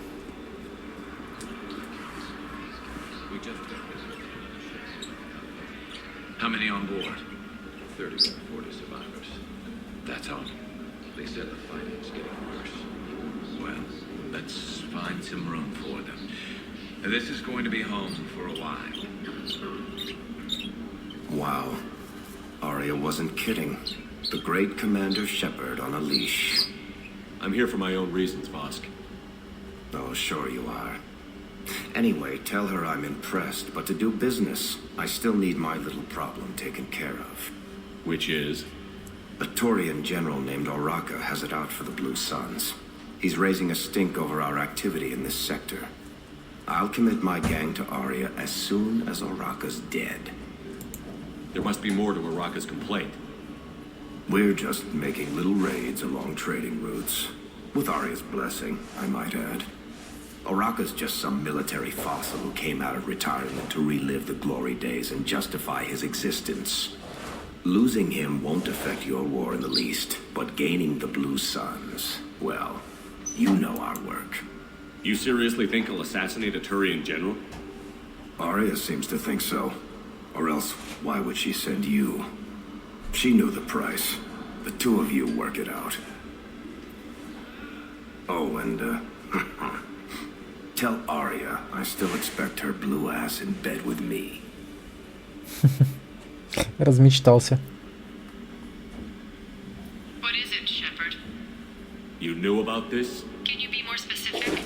How many on board? 30 or 40 survivors. That's all. They said the fighting's getting worse. Well, let's find some room for them. This is going to be home for a while. Wow. Arya wasn't kidding. The great Commander Shepard on a leash. I'm here for my own reasons, Vosk. Oh, sure you are. Anyway, tell her I'm impressed, but to do business, I still need my little problem taken care of. Which is? A Turian general named Oraka has it out for the Blue Suns. He's raising a stink over our activity in this sector. I'll commit my gang to Arya as soon as Oraka's dead. There must be more to Oraka's complaint. We're just making little raids along trading routes. With Arya's blessing, I might add. Oraka's just some military fossil who came out of retirement to relive the glory days and justify his existence. Losing him won't affect your war in the least, but gaining the Blue Suns, well, you know our work. You seriously think he'll assassinate a Turian general? Arya seems to think so. Or else, why would she send you? She knew the price. The two of you work it out. Oh, and, tell Arya I still expect her blue ass in bed with me. Размечтался. What is it, Shepard? You knew about this? Can you be more specific?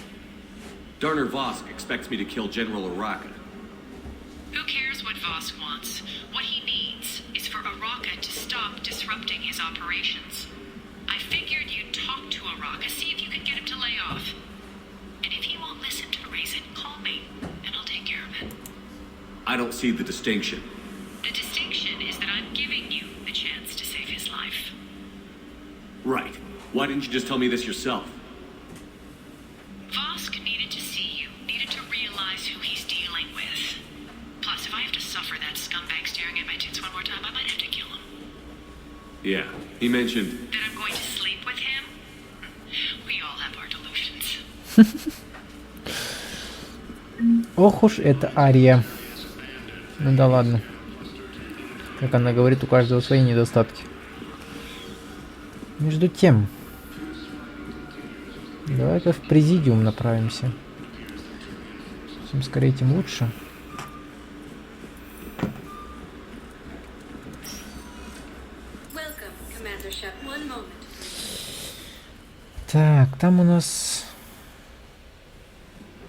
Darner Vosk expects me to kill General Oraka. Who cares what Vosk wants? What he needs is for Oraka to stop disrupting his operations. I figured you'd talk to Oraka, see if you could get him to lay off. And if he won't listen to reason, call me, and I'll take care of it. I don't see the distinction. The distinction is that I'm giving you the chance to save his life. Right. Why didn't you just tell me this yourself? Vosk needed to see you, needed to realize who he's dealing with. Plus, if I have to suffer that scumbag staring at my tits one more time, I might have to kill him. Yeah, he mentioned... That I'm going to sleep with him? We all have our delusions. Ох уж это Ария. Ну да ладно. Как она говорит, у каждого свои недостатки. Между тем, давай-ка в президиум направимся. Чем скорее, тем лучше. Welcome, Commander Shep. One moment. Так, там у нас...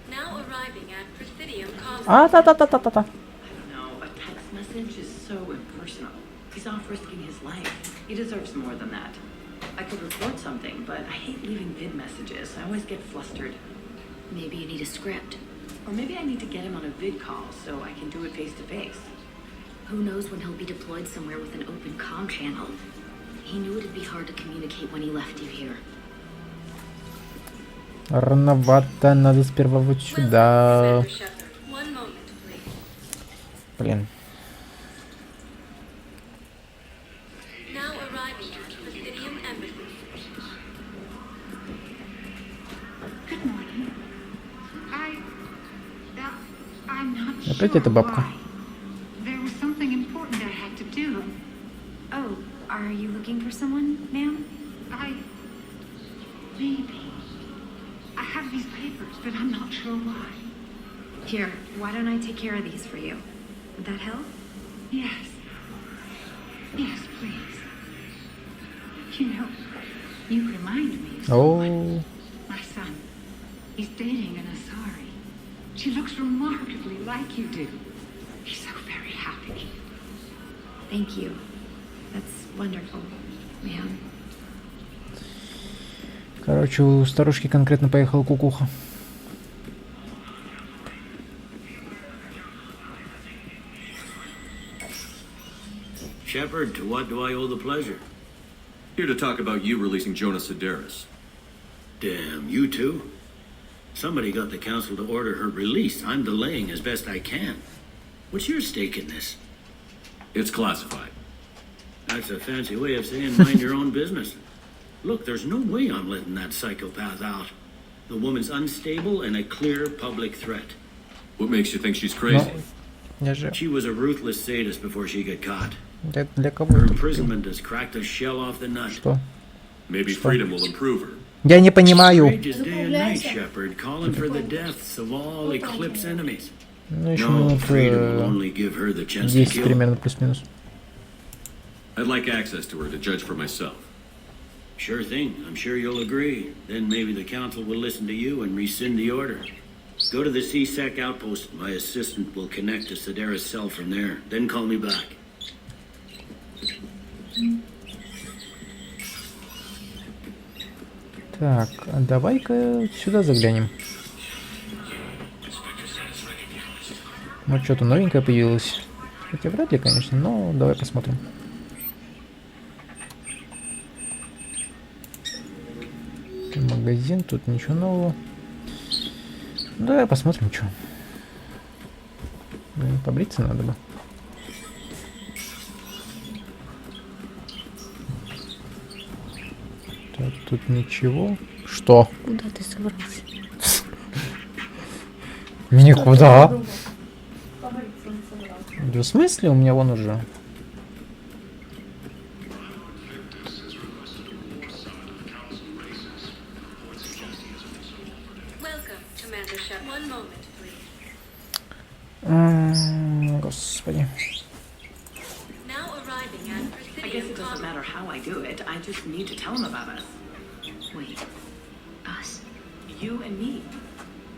Now arriving at Presidium Commons. А-та-та-та-та-та. No, a text message is so impersonal. He's off risking his life. He deserves more than that. I could record something, but I hate leaving vid messages. I always get flustered. Maybe you need a script. Or maybe I need to get him on a vid call so I can do it face to face. Who knows when he'll be deployed somewhere with an open comm channel. He knew it'd be hard to communicate when he left you here. Рановато, надо сперва вот сюда. Блин. Опять эта бабка. Oh, are you looking for someone, ma'am? Maybe. I have these papers, but I'm not sure why. Here, why don't I take care of these for you? Would that help? Yes. Yes, please. You remind me of Oh. someone. My son. He's dating an Asari. She looks remarkably like you do. He's so very happy. Thank you. That's wonderful, ma'am. Короче, у старушки конкретно поехала кукуха. Shepard, to what do I owe the pleasure? Here to talk about you releasing Jonas Sedaris. Damn, you too? Somebody got the council to order her release. I'm delaying as best I can. What's your stake in this? It's classified. That's a fancy way of saying mind your own business. Look, there's no way I'm letting that psychopath out. The woman's unstable and a clear public threat. What makes you think she's crazy? She was a ruthless sadist before she got caught. Для кого Her это? imprisonment has cracked the shell off the nut. Что? Maybe freedom will improve her. Я не понимаю. Courageous day and night, Shepard, calling for the deaths of all Eclipse enemies. Ну, еще No, минут freedom will only give her the chance to 10 kill. примерно, плюс-минус. I'd like access to her to judge for myself. Sure thing. I'm sure you'll agree. Then maybe the council will listen to you and rescind the order. Go to the CSEC outpost. My assistant will connect to Sedaris' cell from there. Then call me back. Так, а давай-ка сюда заглянем. Может, что-то новенькое появилось. Хотя вряд ли, конечно, но давай посмотрим. Магазин, тут ничего нового. Давай посмотрим, что. Блин, побриться надо бы. Так, тут ничего. Что? Куда ты собрался? Никуда. Да в смысле? У меня вон уже. Welcome, Commander Shepard. One moment, please. Господи. Now arriving at I Presidium guess it doesn't matter how I do it. I just need to tell him about us. Wait. Us? You and me.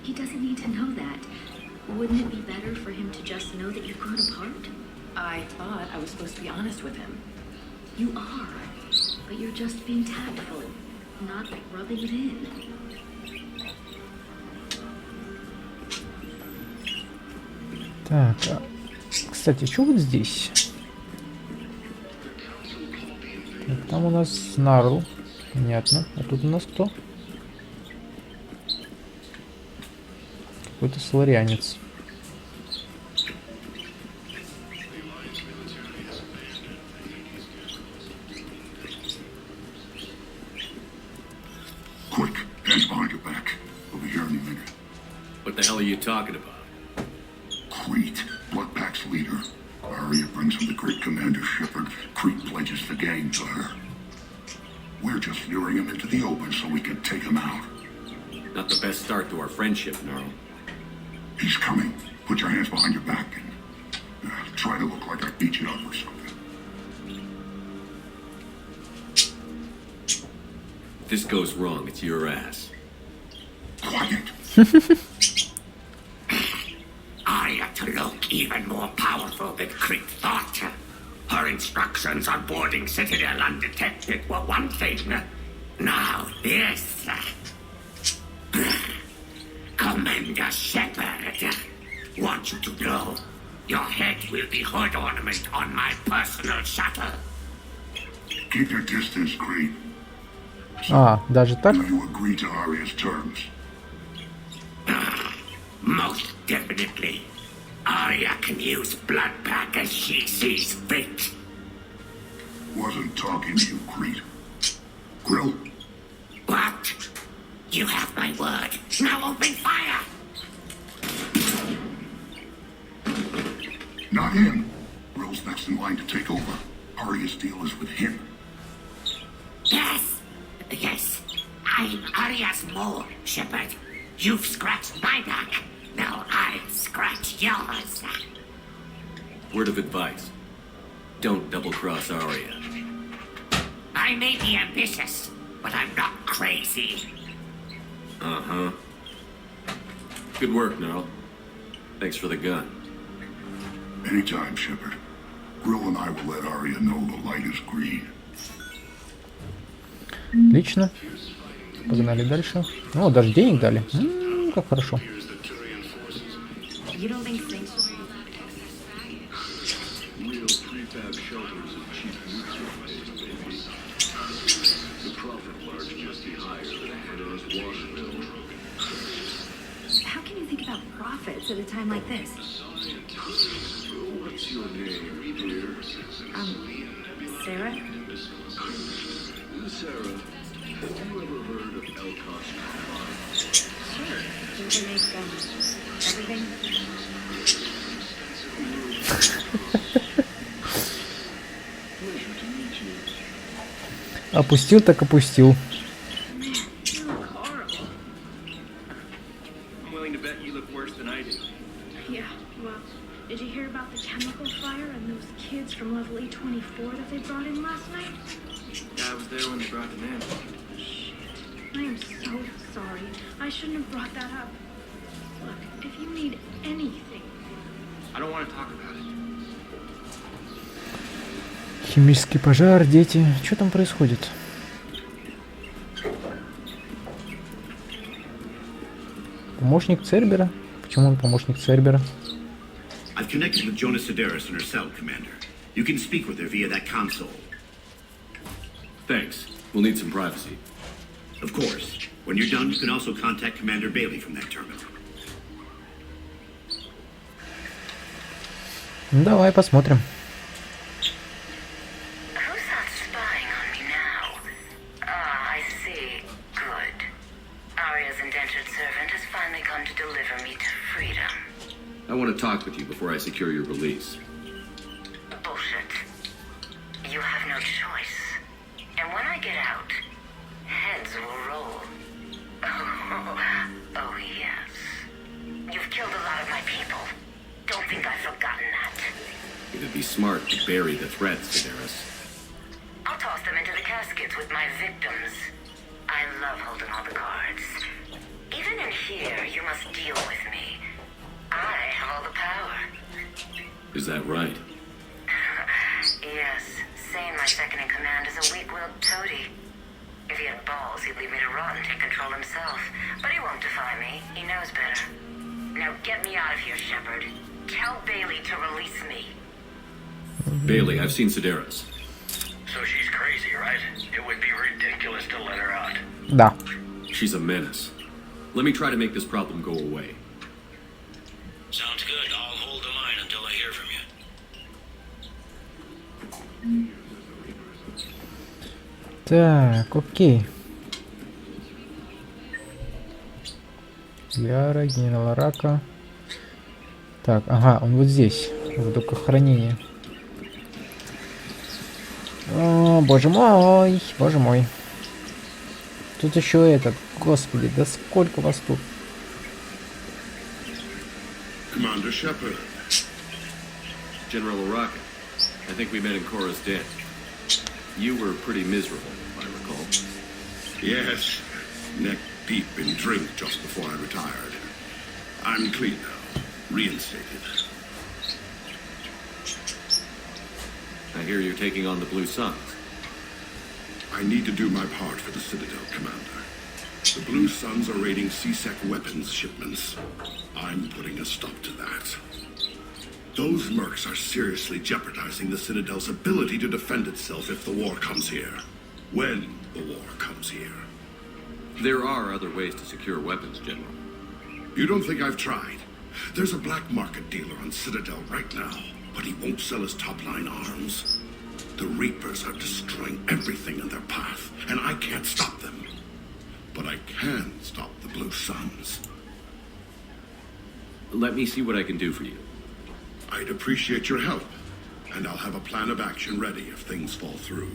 He doesn't need to know that. Wouldn't it be better for him to just know that you've grown apart? I thought I was supposed to be honest with him. You are. But you're just being tactful, not rubbing it in. Так, кстати, что вот здесь? Так, там у нас Нарл. Понятно. А тут у нас кто? Какой-то соларианец. Quick, hands behind your back. We'll be here any minute. What the hell are you talking about? Crete, Bloodpack's leader. Aria brings him the great Commander Shepard. Crete pledges the gang to her. We're just luring him into the open so we can take him out. Not the best start to our friendship, Narl. He's coming. Put your hands behind your back and try to look like I beat you up or something. If this goes wrong, it's your ass. Quiet. Arya to look even more powerful than Crete thought. Her instructions on boarding Citadel undetected were one thing. Now this. Commander Shepard, want you to know your head will be hood ornament on my personal shuttle. Keep your distance, Crete. А, даже так? Do you agree to Arya's terms? Most definitely. Arya can use Bloodpack as she sees fit. Wasn't talking to you, Crete. Grill? What? You have my word. Now open fire! Not him. Grill's next in line to take over. Arya's deal is with him. Yes. Yes. I'm Arya's mole, Shepard. You've scratched my back. Now I'll scratch yours. Word of advice. Don't double-cross Arya. I may be ambitious, but I'm not crazy. Uh-huh. Good work, Gnarl. Thanks for the gun. Anytime, Shepard. Grill and I will let Arya know the light is green. Отлично. Погнали дальше. О, даже денег дали. Как хорошо. You don't think things... Real prefab shelters and cheap nuclear. The profit margin must be higher than a headless water bill. How can you think about profits at a time like this? What's your name, dear? Sarah? Sarah, have you ever heard of Elcos Combine? Sure. Do they make everything? Pleasure to meet you. Опустил так опустил. I'm willing to bet you look worse than I do. Yeah, well, did you hear about the chemical fire and those kids from level E24 that they brought in last night? Yeah, I was there when they brought them in. I am so sorry. I shouldn't have brought that up. Look, if you need anything... I don't want to talk about it. Химический пожар, дети. Что там происходит? Помощник Цербера? Почему он помощник Цербера? I've connected with Jonas Sedaris in her cell, Commander. You can speak with her via that console. Thanks. We'll need some privacy. Of course. When you're done, you can also contact Commander Bailey from that terminal. Давай посмотрим. Who's that spying on me now? Ah, I see. Good. Aria's indentured servant has finally come to deliver me to freedom. I want to talk with you before I secure your release. Bullshit. You have no choice. And when I get out, heads will roll. Oh, yes. You've killed a lot of my people. Don't think I've forgotten that. It'd be smart to bury the threats, Sedaris. I'll toss them into the caskets with my victims. I love holding all the cards. Even in here, you must deal with me. I have all the power. Is that right? Yes, Sane, my second in command, is a weak-willed toady. If he had balls, he'd leave me to rot and take control himself. But he won't defy me. He knows better. Now get me out of here, Shepard. Tell Bailey to release me. Bailey, I've seen Sedaris. So she's crazy, right? It would be ridiculous to let her out. Да. She's a menace. Let me try to make this problem go away. Sounds good. I'll hold the line until I hear from you. Так, окей. Ляра, генерала Рака. Так, ага, он вот здесь. В духохранении. О, боже мой, боже мой. Тут еще этот, господи, да сколько вас тут? Commander Shepard. General Araka, I think we met in Korra's den. You were pretty miserable, if I recall. Yes, neck deep in drink just before I retired. I'm clean now, reinstated. I hear you're taking on the Blue Suns. I need to do my part for the Citadel, Commander. The Blue Suns are raiding C-Sec weapons shipments. I'm putting a stop to that. Those mercs are seriously jeopardizing the Citadel's ability to defend itself if the war comes here. When the war comes here. There are other ways to secure weapons, General. You don't think I've tried? There's a black market dealer on Citadel right now, but he won't sell his top-line arms. The Reapers are destroying everything in their path, and I can't stop them. But I can stop the Blue Suns. Let me see what I can do for you. I'd appreciate your help, and I'll have a plan of action ready if things fall through.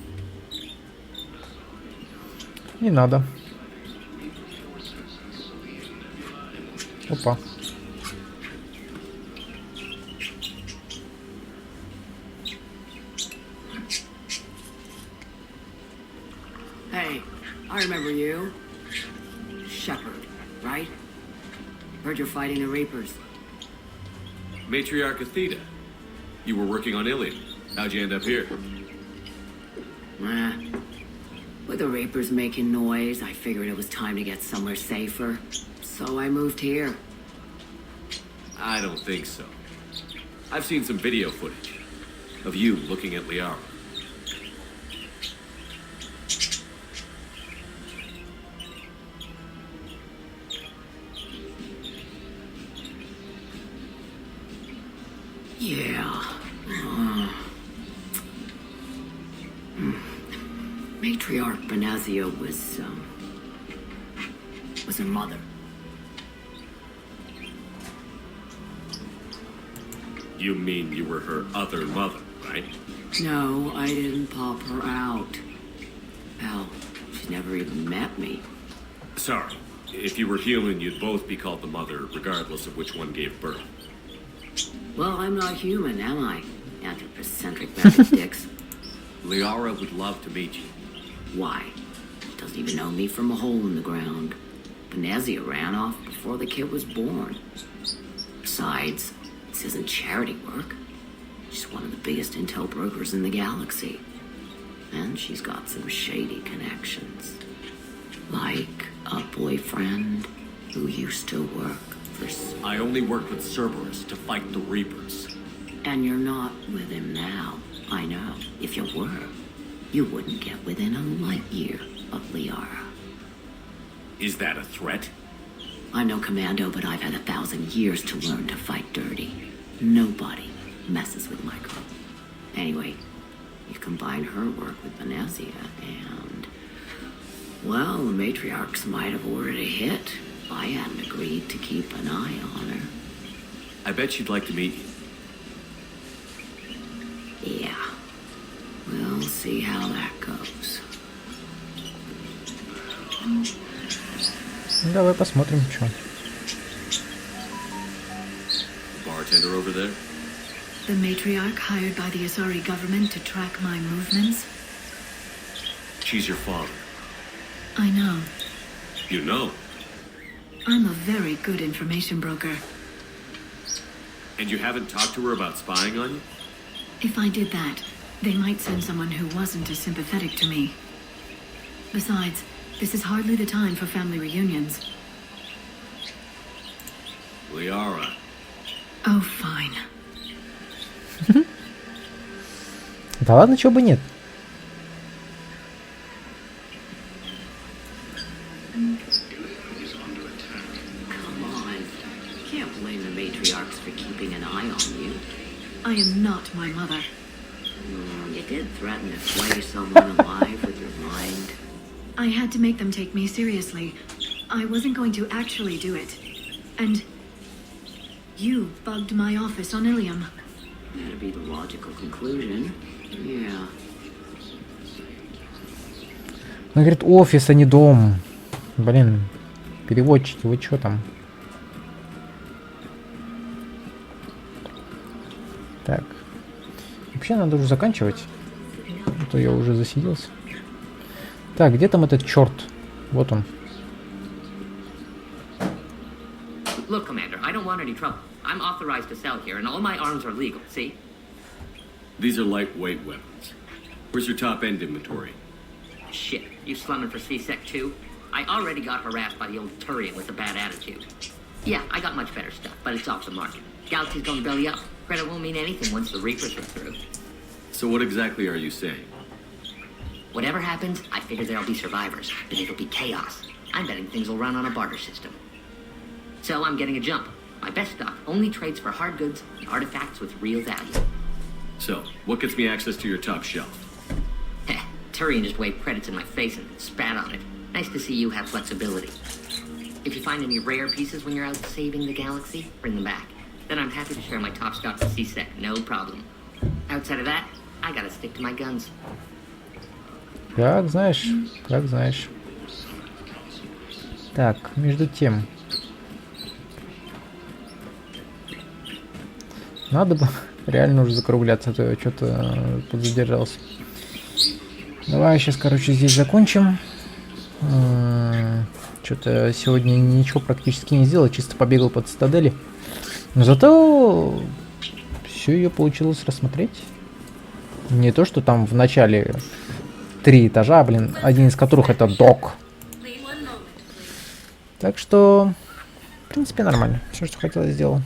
Не надо. Опа. Hey, I remember you. Shepard, right? Heard you're fighting the Reapers. Matriarch Athena. You were working on Ilium. How'd you end up here? With the Reapers making noise, I figured it was time to get somewhere safer. So I moved here. I don't think so. I've seen some video footage of you looking at Liara. Yeah. Matriarch Benazia was her mother. You mean you were her other mother, right? No, I didn't pop her out. Hell, she's never even met me. Sorry. If you were human, you'd both be called the mother, regardless of which one gave birth. Well, I'm not human, am I? Anthropocentric bag of dicks. Liara would love to meet you. Why? She doesn't even know me from a hole in the ground. Benazia ran off before the kid was born. Besides, this isn't charity work. She's one of the biggest intel brokers in the galaxy. And she's got some shady connections. Like a boyfriend who used to work for... I only worked with Cerberus to fight the Reapers. And you're not with him now. I know. If you were, you wouldn't get within a light year of Liara. Is that a threat? I'm no commando, but I've had 1,000 years to learn to fight dirty. Nobody messes with my crew. Anyway, you combine her work with Benazia and... well, the matriarchs might have ordered a hit. I hadn't agreed to keep an eye on her. I bet she'd like to meet you. Yeah. We'll see how that goes. Давай посмотрим, что. Bartender over there? The matriarch hired by the Asari government to track my movements? She's your father. I know. You know? I'm a very good information broker. And you haven't talked to her about spying on you? If I did that, they might send someone who wasn't as sympathetic to me. Besides, this is hardly the time for family reunions. Liara. Oh, fine. Да ладно, чего бы нет. Come on. Can't blame the matriarchs for keeping an eye on you. I am not my mother. You did threaten to slay someone alive with your mind. I had to make them take me seriously. I wasn't going to actually do it. And you bugged my office on Ilium. That'd be the logical conclusion. Yeah. Он говорит, офис, а не дом. Блин, переводчики, вы чё там? Так. Вообще надо уже заканчивать. А то я уже засиделся. Так, где там этот черт? Вот он. Look, Commander, I don't want any trouble. I'm authorized to sell here, and all my arms are legal, see? These are lightweight weapons. Where's your top-end inventory? Shit, you slumming for C-Sec too? I already got harassed by the old Turian with a bad attitude. Yeah, I got much better stuff, but it's off the market. Galaxy's going belly up. Credit won't mean anything once the Reapers are through. So what exactly are you saying? Whatever happens, I figure there'll be survivors, but it'll be chaos. I'm betting things will run on a barter system. So I'm getting a jump. My best stock only trades for hard goods and artifacts with real value. So, what gets me access to your top shelf? Heh, Turian just waved credits in my face and spat on it. Nice to see you have flexibility. If you find any rare pieces when you're out saving the galaxy, bring them back. Then I'm happy to share my top stock with C-Sec, no problem. Outside of that, I gotta stick to my guns. Как знаешь, как знаешь. Так, между тем. Надо бы реально уже закругляться, а то я что-то подзадержался. Давай сейчас, короче, здесь закончим. Что-то сегодня ничего практически не сделал, чисто побегал по Цитадели. Но зато все ее получилось рассмотреть. Не то, что там в начале 3 этажа, блин, один из которых это док. Так что, в принципе, нормально. Все, что хотел, сделал.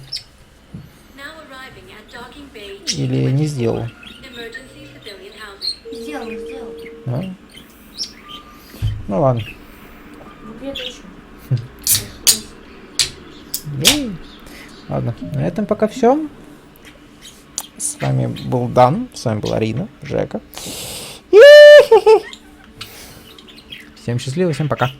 Или не сделал. Сделал. Ну ладно. Ладно, на этом пока все. С вами был Дан, с вами была Арина, Жека. Всем счастливо, всем пока.